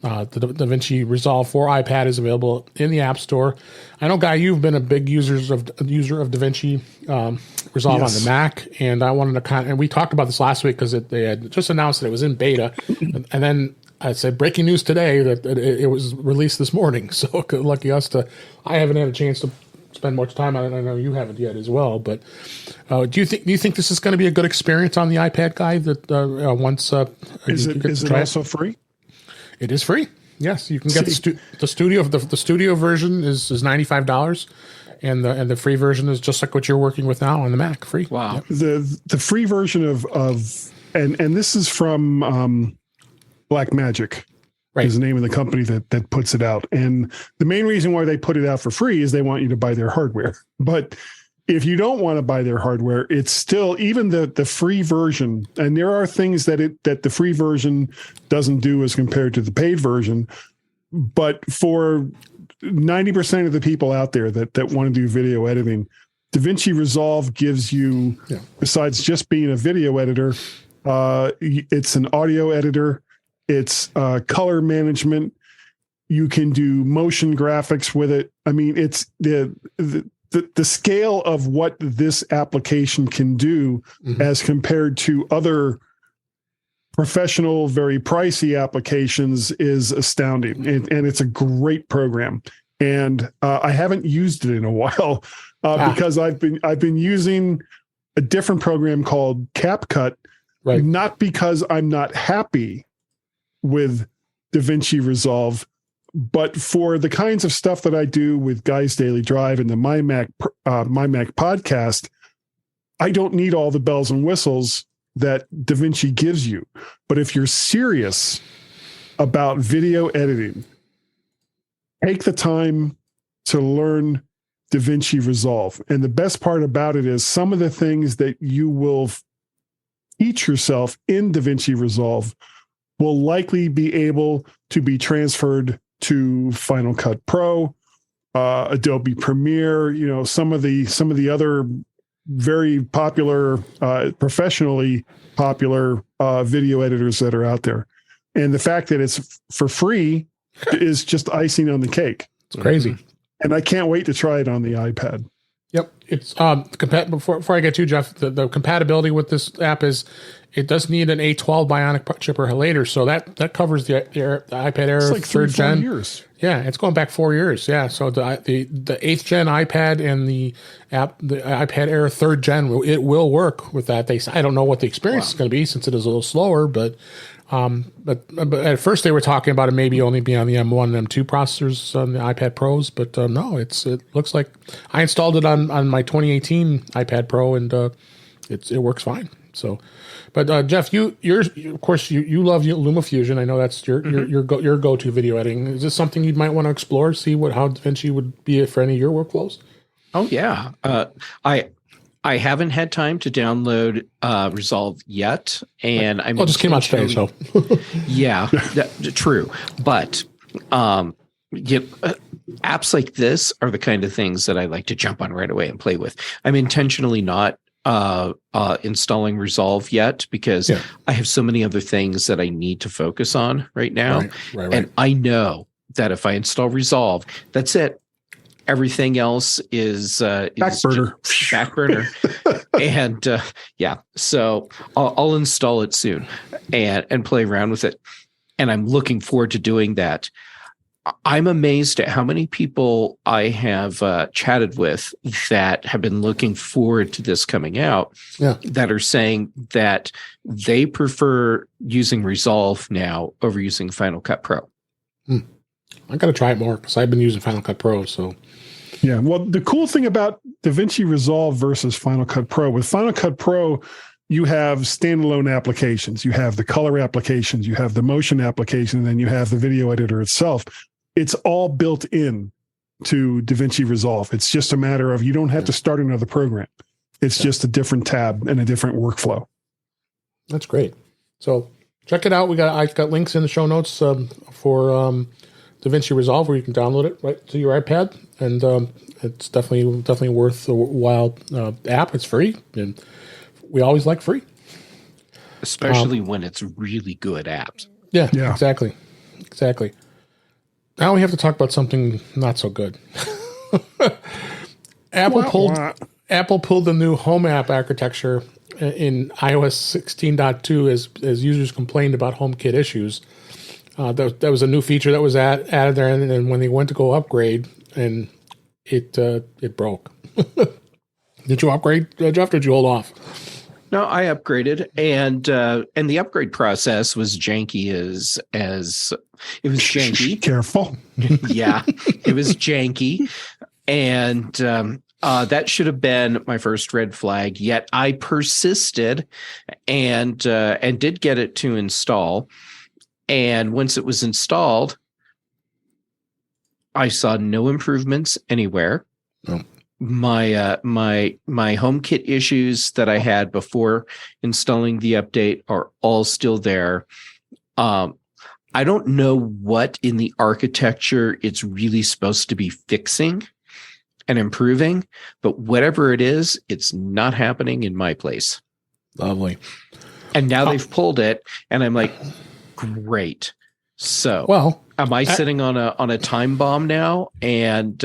The Davinci Resolve for iPad is available in the App Store. I know, Guy, you've been a big user of Davinci Resolve on the Mac, and I wanted to and we talked about this last week because they had just announced that it was in beta, and then I said breaking news today that it was released this morning. So lucky us I haven't had a chance to spend much time on it. I know you haven't yet as well. But do you think this is going to be a good experience on the iPad, Guy? That once is it also free? It is free. Yes, you can get the studio. The studio version is $95, and the free version is just like what you're working with now on the Mac, free. Wow. Yep. The free version of and this is from Blackmagic, right, is the name of the company that puts it out. And the main reason why they put it out for free is they want you to buy their hardware. But if you don't want to buy their hardware, it's still, even the free version, and there are things that the free version doesn't do as compared to the paid version. But for 90% of the people out there that want to do video editing, Davinci Resolve gives you, besides just being a video editor, it's an audio editor, it's color management. You can do motion graphics with it. I mean, it's the scale of what this application can do as compared to other professional, very pricey applications is astounding. And it's a great program. And I haven't used it in a while because I've been using a different program called CapCut, right? Not because I'm not happy with Davinci Resolve, but for the kinds of stuff that I do with Guy's Daily Drive and the My Mac podcast, I don't need all the bells and whistles that DaVinci gives you. But if you're serious about video editing, take the time to learn DaVinci Resolve. And the best part about it is some of the things that you will teach yourself in DaVinci Resolve will likely be able to be transferred to Final Cut Pro, Adobe Premiere, some of the other very popular, professionally popular video editors that are out there. And the fact that it's for free is just icing on the cake. It's crazy. And I can't wait to try it on the iPad. Yep. It's before I get to Jeff, the compatibility with this app is it does need an A12 Bionic chip or later, so that covers the iPad Air, it's like 3rd gen. Years. Yeah, it's going back 4 years. Yeah, so the 8th gen iPad and the iPad Air 3rd gen, it will work with that. I don't know what the experience is going to be since it is a little slower, but at first they were talking about it maybe only be on the M1 and M2 processors on the iPad Pros, but no, it looks like I installed it on my 2018 iPad Pro and it works fine. So, but Jeff, you of course love LumaFusion. I know that's your go-to video editing. Is this something you might want to explore? See how DaVinci would be for any of your workflows? Oh yeah, I haven't had time to download Resolve yet, and I'm just came out today, so yeah, true. But apps like this are the kind of things that I like to jump on right away and play with. I'm intentionally not installing Resolve yet because I have so many other things that I need to focus on right now. Right. And I know that if I install Resolve, that's it. Everything else is back burner. And so I'll install it soon and play around with it. And I'm looking forward to doing that. I'm amazed at how many people I have chatted with that have been looking forward to this coming out that are saying that they prefer using Resolve now over using Final Cut Pro. I got to try it more because I've been using Final Cut Pro. So, yeah. Well, the cool thing about DaVinci Resolve versus Final Cut Pro, with Final Cut Pro, you have standalone applications. You have the color applications, you have the motion application, and then you have the video editor itself. It's all built in to DaVinci Resolve. It's just a matter of you don't have to start another program. It's just a different tab and a different workflow. That's great. So check it out. I've got links in the show notes for DaVinci Resolve where you can download it right to your iPad, and it's definitely worth a while app. It's free, and we always like free, especially when it's really good apps. Yeah. Exactly. Now we have to talk about something not so good. Apple pulled the new Home app architecture in iOS 16.2 as users complained about HomeKit issues. That was a new feature that was added there, and then when they went to go upgrade, and it broke. Did you upgrade, Jeff? Or did you hold off? No, I upgraded, and the upgrade process was janky as it was janky. Careful. Yeah, it was janky, and that should have been my first red flag. Yet I persisted, and did get it to install. And once it was installed, I saw no improvements anywhere. Oh. My HomeKit issues that I had before installing the update are all still there. I don't know what in the architecture it's really supposed to be fixing and improving, but whatever it is, it's not happening in my place. Lovely. And now they've pulled it, and I'm like, great. So, well, am I sitting on a time bomb now? And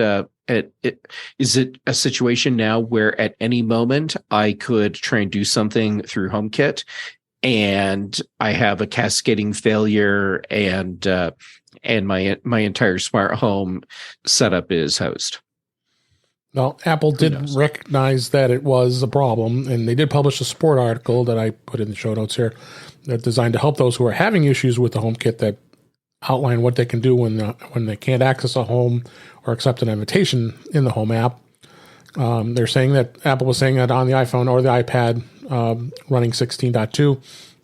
is it a situation now where at any moment I could try and do something through HomeKit, and I have a cascading failure, and my entire smart home setup is host? Well, Apple did recognize that it was a problem, and they did publish a support article that I put in the show notes here that's designed to help those who are having issues with the HomeKit, that outline what they can do when they can't access a home or accept an invitation in the Home app. They're saying that Apple was saying that on the iPhone or the iPad, running 16.2,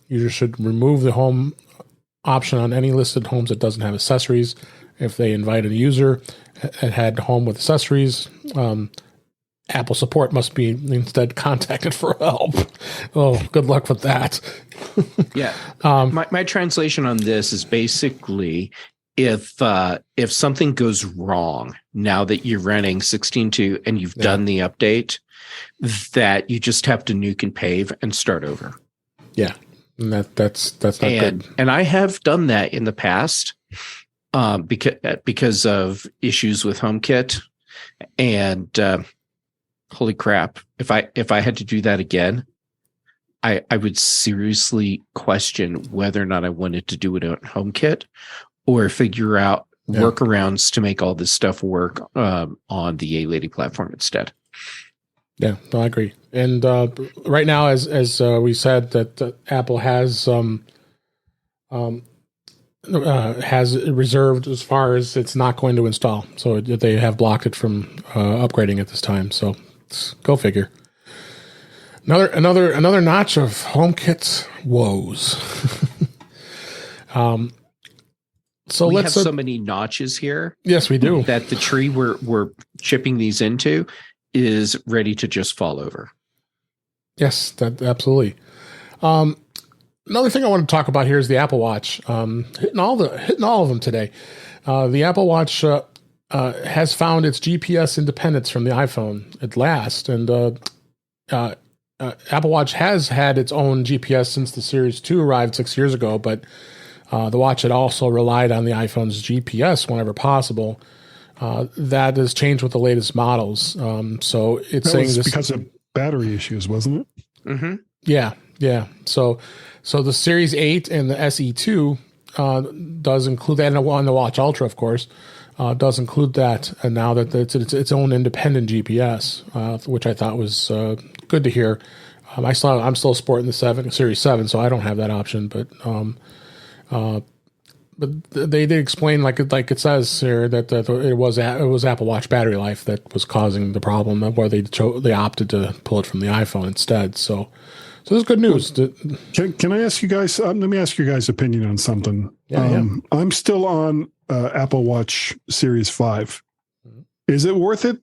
users should remove the home option on any listed homes that doesn't have accessories. If they invite a user and had home with accessories, Apple support must be instead contacted for help. Oh, good luck with that. Yeah. My translation on this is basically if something goes wrong now that you're running 16.2 and you've done the update, that you just have to nuke and pave and start over. Yeah. And that's not good. And I have done that in the past because of issues with HomeKit. And holy crap, if I had to do that again, I would seriously question whether or not I wanted to do it on HomeKit or figure out workarounds to make all this stuff work on the A-Lady platform instead. Yeah, no, I agree. And right now, as we said, that Apple has reserved as far as it's not going to install. So they have blocked it from upgrading at this time. So go figure. Another notch of HomeKit's woes. So we let's have so many notches here. Yes, we do. That the tree we're chipping these into is ready to just fall over. Yes, that absolutely. Another thing I want to talk about here is the Apple Watch. Hitting all of them today. The Apple Watch has found its GPS independence from the iPhone at last, and Apple Watch has had its own GPS since the Series 2 arrived 6 years ago, but the watch had also relied on the iPhone's GPS whenever possible. That has changed with the latest models. So it's saying this because of battery issues, wasn't it? Mm-hmm. Yeah. So the Series 8 and the SE2 does include that, and on the Watch Ultra, of course, does include that. And now that it's its own independent GPS, which I thought was good to hear. I'm still sporting the Series 7, so I don't have that option, but they did explain, like it says here, that it was Apple Watch battery life that was causing the problem, where they opted to pull it from the iPhone instead. So this is good news. Can I ask you guys? Let me ask you guys' opinion on something. Yeah. I'm still on Apple Watch Series 5. Is it worth it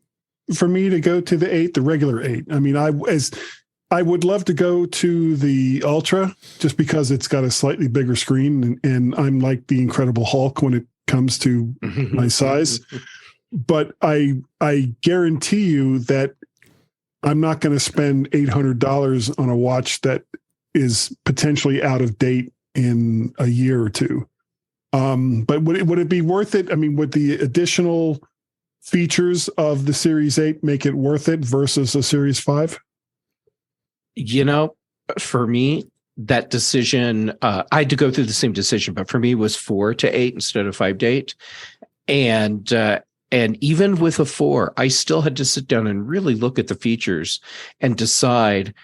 for me to go to the 8, the regular 8? I mean, I would love to go to the Ultra just because it's got a slightly bigger screen, and I'm like the Incredible Hulk when it comes to my size. But I guarantee you that I'm not going to spend $800 on a watch that is potentially out of date in a year or two. But would it be worth it? I mean, would the additional features of the Series 8 make it worth it versus a Series 5? For me, that decision, I had to go through the same decision, but for me it was 4 to 8 instead of 5 to 8. And even with a 4, I still had to sit down and really look at the features and decide,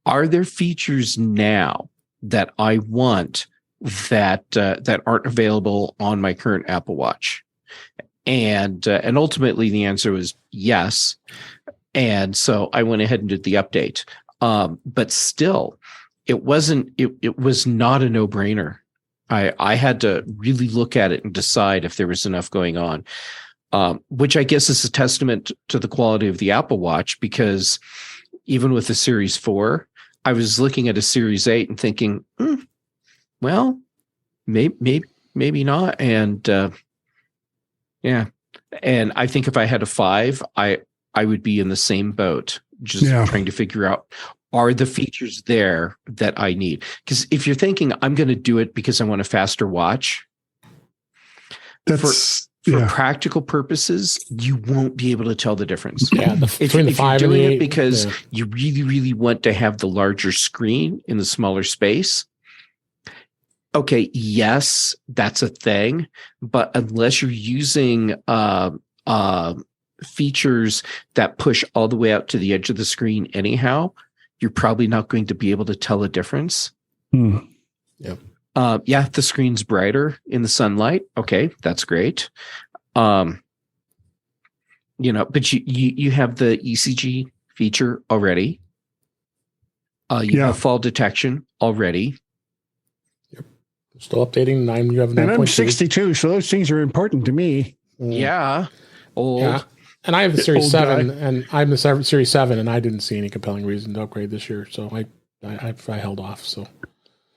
are there features now that I want that aren't available on my current Apple Watch? And ultimately the answer was yes. And so I went ahead and did the update. But still, it was not a no-brainer. I had to really look at it and decide if there was enough going on, which I guess is a testament to the quality of the Apple Watch, because even with the Series 4, I was looking at a Series 8 and thinking, well, maybe not. And yeah. And I think if I had a 5, I would be in the same boat, just trying to figure out, are the features there that I need? Because if you're thinking, I'm going to do it because I want a faster watch, for practical purposes, you won't be able to tell the difference. Yeah, if you're doing it because you really, really want to have the larger screen in the smaller space, okay, yes, that's a thing. But unless you're using features that push all the way out to the edge of the screen anyhow, you're probably not going to be able to tell a difference. Yep. The screen's brighter in the sunlight. Okay, that's great. But you have the ECG feature already. You have fall detection already. Still updating 9. You have 9.2. And I'm 62, so those things are important to me. Yeah. Old. Yeah. And I have the Series Old 7, guy. and I'm the Series 7, and I didn't see any compelling reason to upgrade this year, so I held off. So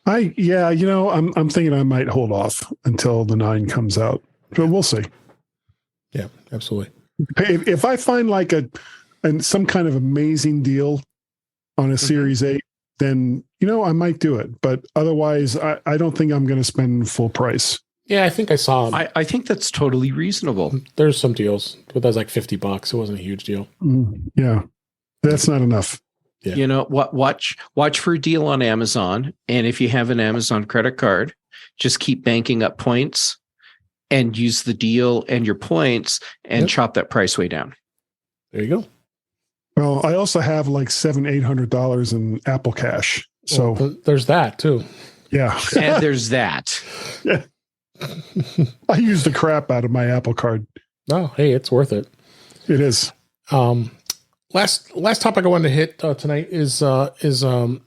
I'm thinking I might hold off until the 9 comes out. So we'll see. yeah, absolutely. If I find like some kind of amazing deal on a Series 8, then I might do it. But otherwise, I don't think I'm going to spend full price. Yeah, I think I saw. I think that's totally reasonable. There's some deals, but that's like $50. It wasn't a huge deal. Yeah, that's not enough. Yeah. You know what? Watch for a deal on Amazon, and if you have an Amazon credit card, just keep banking up points and use the deal and your points and chop that price way down. There you go. Well, I also have like $700-800 in Apple Cash. So there's that too. Yeah. And there's that. Yeah. I use the crap out of my Apple card. Oh, hey, it's worth it. It is. Last topic I wanted to hit tonight is the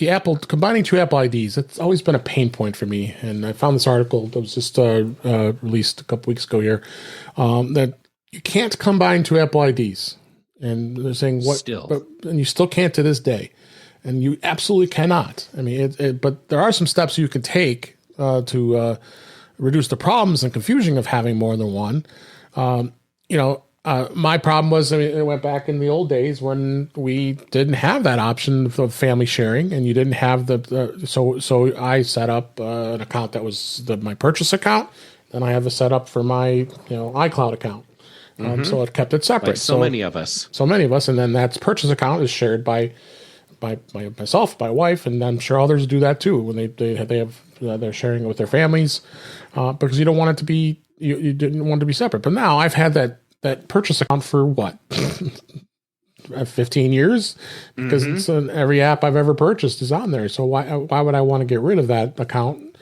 Apple combining 2 Apple IDs. It's always been a pain point for me, and I found this article that was just released a couple weeks ago here that you can't combine 2 Apple IDs, and they're saying and you still can't to this day, and you absolutely cannot. I mean, but there are some steps you can take to reduce the problems and confusion of having more than one. My problem was, it went back in the old days when we didn't have that option of family sharing, and you didn't have so I set up an account that was my purchase account, and I have a setup for my iCloud account. So it kept it separate. Like so many of us, and then that purchase account is shared by myself, my wife, and I'm sure others do that too when they're sharing it with their families, because you don't want it to be you didn't want it to be separate. But now I've had that purchase account for what 15 years, because it's every app I've ever purchased is on there. So why would I want to get rid of that account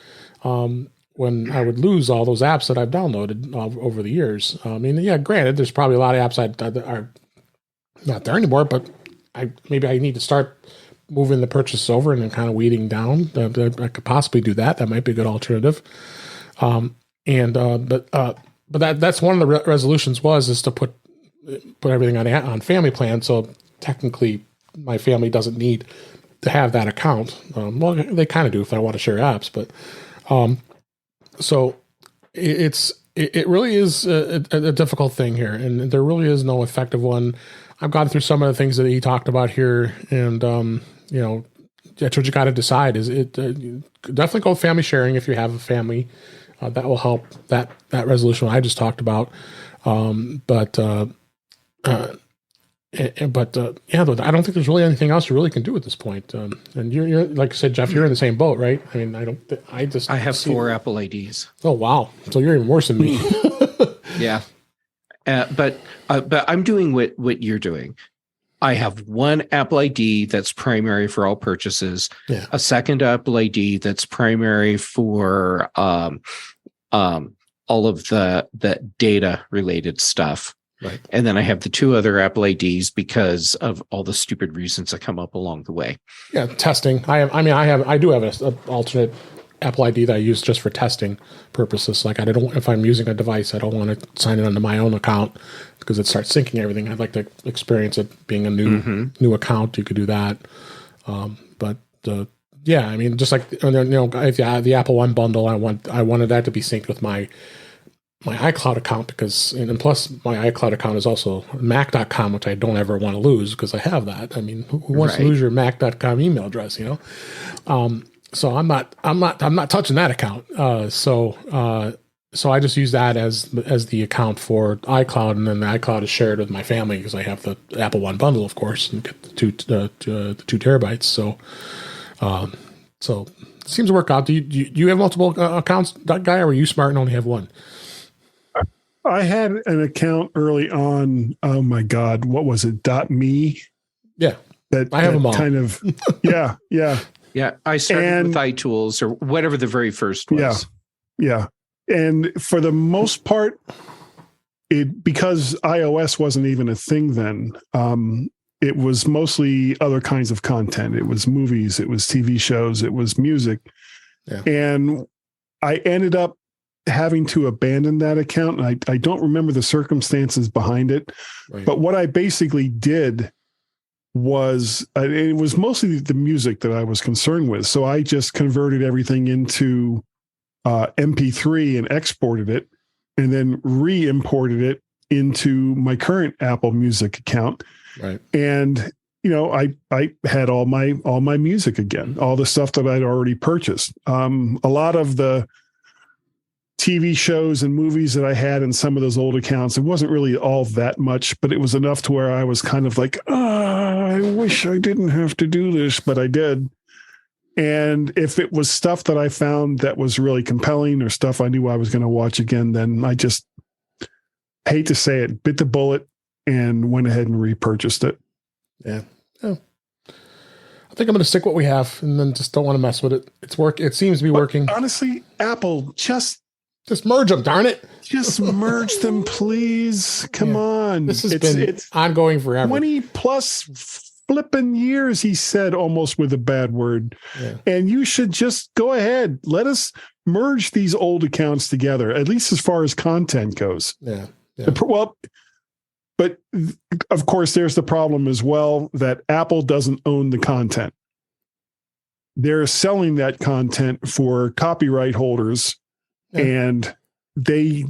when I would lose all those apps that I've downloaded over the years? I mean, yeah, granted, there's probably a lot of apps that are not there anymore, but maybe I need to start moving the purchases over and then kind of weeding down. I could possibly do that. That might be a good alternative. But that's one of the resolutions is to put everything on family plan. So technically, my family doesn't need to have that account. Well, they kind of do if I want to share apps, but so it really is a difficult thing here, and there really is no effective one. I've gone through some of the things that he talked about here, and that's what you got to decide. Is it definitely go family sharing if you have a family. That will help that resolution I just talked about. But I don't think there's really anything else you really can do at this point. And you're like I said, Jeff, you're in the same boat, right? I mean, I have 4 Apple IDs. Oh, wow. So you're even worse than me. Yeah. But I'm doing what you're doing. I have one Apple ID that's primary for all purchases. Yeah. A second Apple ID that's primary for all of the data related stuff. Right. And then I have the 2 other Apple IDs because of all the stupid reasons that come up along the way. Yeah, testing. I do have an alternate Apple ID that I use just for testing purposes. Like if I'm using a device, I don't want to sign it onto my own account because it starts syncing everything. I'd like to experience it being a new account. You could do that. Yeah, I mean, just like if the Apple One bundle, I wanted that to be synced with my iCloud account and plus my iCloud account is also Mack.com, which I don't ever want to lose because I have that. I mean, who wants to lose your Mack.com email address? So I'm not touching that account. So I just use that as the account for iCloud, and then the iCloud is shared with my family because I have the Apple One bundle, of course, and get the 2 terabytes. So it seems to work out. Do you have multiple accounts, that guy, or were you smart and only have one? I had an account early on. Oh my God, what was it? .me. Yeah, I have them all. Kind of. Yeah. Yeah, I started with iTools or whatever the very first was. Yeah. And for the most part, because iOS wasn't even a thing then, it was mostly other kinds of content. It was movies, it was TV shows, it was music. Yeah. And I ended up having to abandon that account. And I don't remember the circumstances behind it. Right. But what I basically did was, it was mostly the music that I was concerned with. So I just converted everything into MP3 and exported it, and then re-imported it into my current Apple Music account. Right. And I had all my music again, all the stuff that I'd already purchased. A lot of the TV shows and movies that I had in some of those old accounts, it wasn't really all that much, but it was enough to where I was kind of like, I wish I didn't have to do this, but I did. And if it was stuff that I found that was really compelling or stuff I knew I was going to watch again, then I just, hate to say it, bit the bullet and went ahead and repurchased it. Yeah. Oh. I think I'm going to stick what we have, and then just don't want to mess with it. It seems to be working. Honestly, Apple, just merge them, darn it. Just merge them, please. Come on. This has been ongoing forever. 20 plus flipping years, he said, almost with a bad word. Yeah. And you should just go ahead. Let us merge these old accounts together, at least as far as content goes. Yeah. Well, but of course, there's the problem as well that Apple doesn't own the content. They're selling that content for copyright holders, and they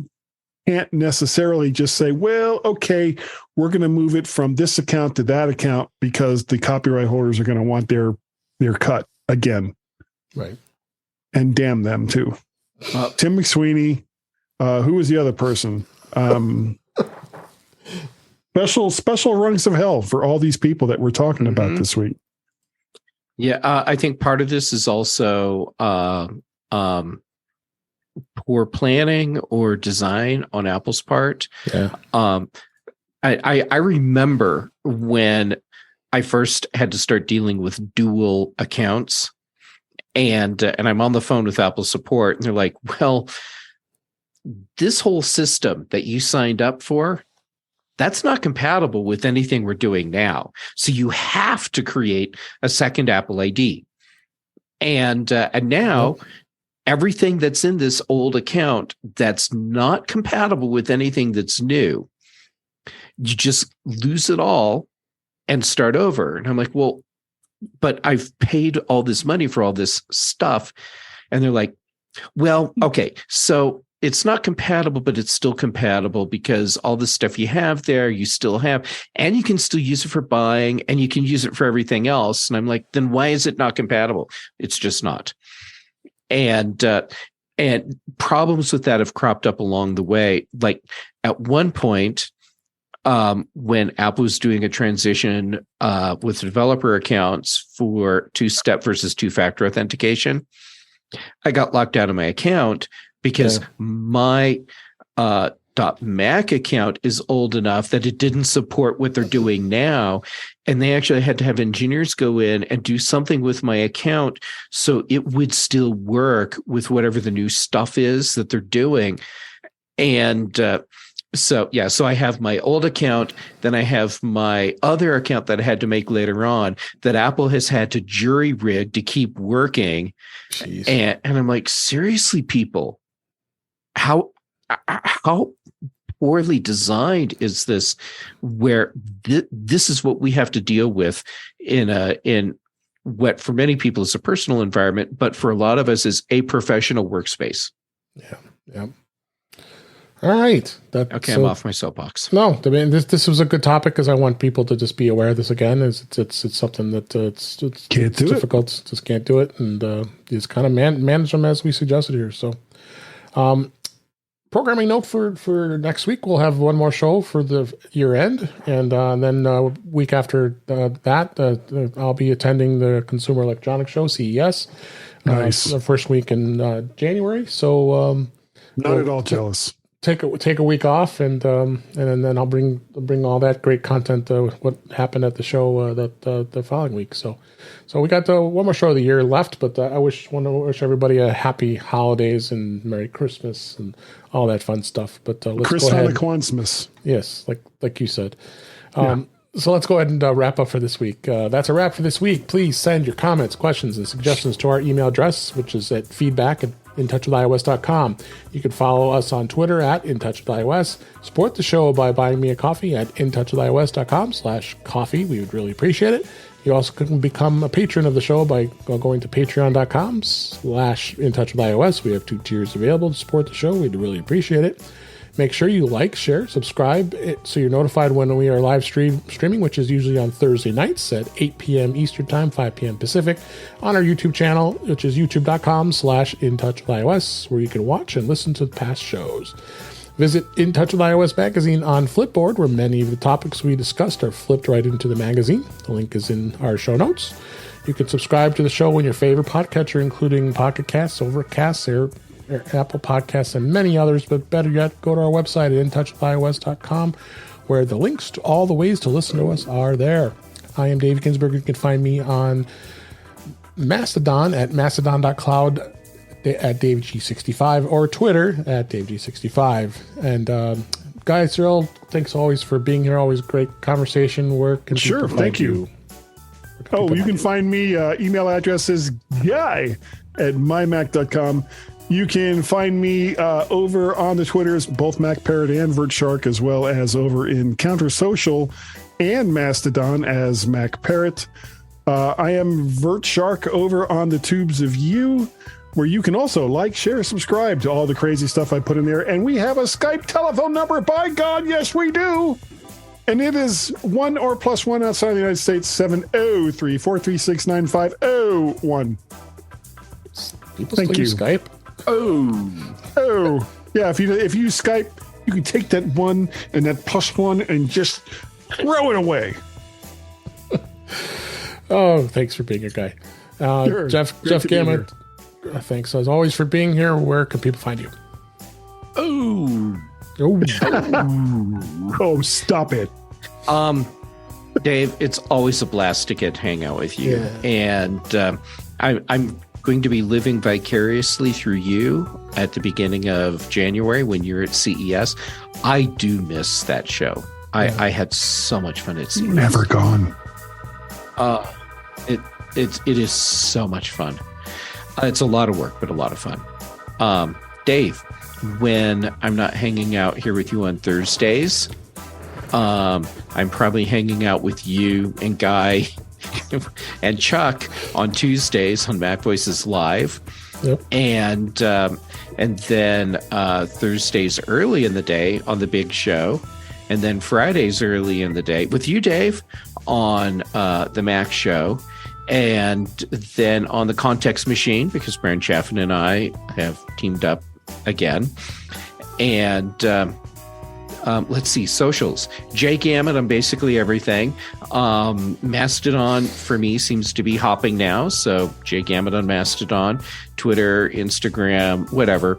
can't necessarily just say, well, okay, we're going to move it from this account to that account because the copyright holders are going to want their cut again. Right. And damn them too. Tim McSweeney, who was the other person? Special rungs of hell for all these people that we're talking about this week. Yeah, I think part of this is also poor planning or design on Apple's part. Yeah. I remember when I first had to start dealing with dual accounts, and I'm on the phone with Apple support, and they're like, well, this whole system that you signed up for, that's not compatible with anything we're doing now. So you have to create a second Apple ID. And now everything that's in this old account that's not compatible with anything that's new, you just lose it all and start over. And I'm like, well, but I've paid all this money for all this stuff. And they're like, well, okay, so it's not compatible, but it's still compatible because all the stuff you have there, you still have, and you can still use it for buying, and you can use it for everything else. And I'm like, then why is it not compatible? It's just not. And problems with that have cropped up along the way. Like at one point, when Apple was doing a transition with developer accounts for two-step versus two-factor authentication, I got locked out of my account because my .Mac account is old enough that it didn't support what they're doing now. And they actually had to have engineers go in and do something with my account so it would still work with whatever the new stuff is that they're doing. And so I have my old account, then I have my other account that I had to make later on that Apple has had to jury rig to keep working. And I'm like, seriously, people, how poorly designed is this, where this is what we have to deal with in what for many people is a personal environment, but for a lot of us is a professional workspace. Yeah. All right. I'm off my soapbox. No, I mean, this was a good topic because I want people to just be aware of this again. It's something that it's difficult. Just can't do it, and just kind of manage them as we suggested here. So, programming note for next week, we'll have one more show for the year end, and then week after that, I'll be attending the Consumer Electronics Show, CES. Nice. The first week in January. So not at all jealous. Take a week off, and then I'll bring all that great content. What happened at the show the following week. So we got one more show of the year left, but I want to wish everybody a happy holidays and Merry Christmas and all that fun stuff. But let's Chris go ahead. Hanukkah. Yes, like you said. So let's go ahead and wrap up for this week. That's a wrap for this week. Please send your comments, questions, and suggestions to our email address, which is at feedback@intouchwithios.com. You can follow us on Twitter at intouchwithios. Support the show by buying me a coffee at intouchwithios.com/coffee. We would really appreciate it. You also can become a patron of the show by going to patreon.com/intouchwithios. We have 2 tiers available to support the show. We'd really appreciate it. Make sure you like, share, subscribe so you're notified when we are live streaming, which is usually on Thursday nights at 8 p.m. Eastern Time, 5 p.m. Pacific, on our YouTube channel, which is youtube.com/intouchwithios, where you can watch and listen to past shows. Visit In Touch with iOS magazine on Flipboard, where many of the topics we discussed are flipped right into the magazine. The link is in our show notes. You can subscribe to the show in your favorite podcatcher, including Pocket Casts, Overcast, Apple Podcasts, and many others. But better yet, go to our website at intouchwithios.com, where the links to all the ways to listen to us are there. I am Dave Ginsburg. You can find me on Mastodon at mastodon.cloud at DaveG65 or Twitter at DaveG65. And guys, Serle, thanks always for being here. Always great conversation. Where can people find thank you. You can find me. Email address is guy@mymac.com. You can find me over on the Twitters, both MacParrot and VertShark, as well as over in Counter Social and Mastodon as MacParrot. I am VertShark over on the Tubes of You, where you can also like, share, subscribe to all the crazy stuff I put in there. And we have a Skype telephone number. By God, yes, we do. And it is 1 or +1 outside the United States, 703-436-9501. People still use Skype? Oh, yeah. If you Skype, you can take that 1 and that +1 and just throw it away. Oh, thanks for being a guy. Sure. Jeff Gamet, thanks as always for being here. Where can people find you? Oh, stop it. Dave, it's always a blast to get to hang out with you. Yeah. And I'm going to be living vicariously through you at the beginning of January when you're at CES. I do miss that show. I had so much fun at CES. Never gone. It is so much fun. It's a lot of work, but a lot of fun. Dave, when I'm not hanging out here with you on Thursdays, I'm probably hanging out with you and Guy and Chuck on Tuesdays on Mac Voices Live. Yep. And then Thursdays early in the day on the big show, and then Fridays early in the day with you, Dave, on the Mac show, and then on the Context Machine, because Brian Chaffin and I have teamed up again. And let's see, socials. Jay Gamet on basically everything. Mastodon for me seems to be hopping now. So Jay Gamet on Mastodon, Twitter, Instagram, whatever.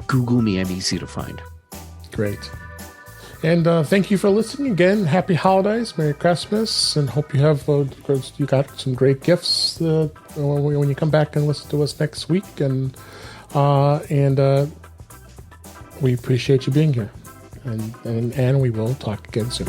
Google me. I'm easy to find. Great. And thank you for listening again. Happy holidays, Merry Christmas, and hope you have you got some great gifts when you come back and listen to us next week. And we appreciate you being here. And we will talk again soon.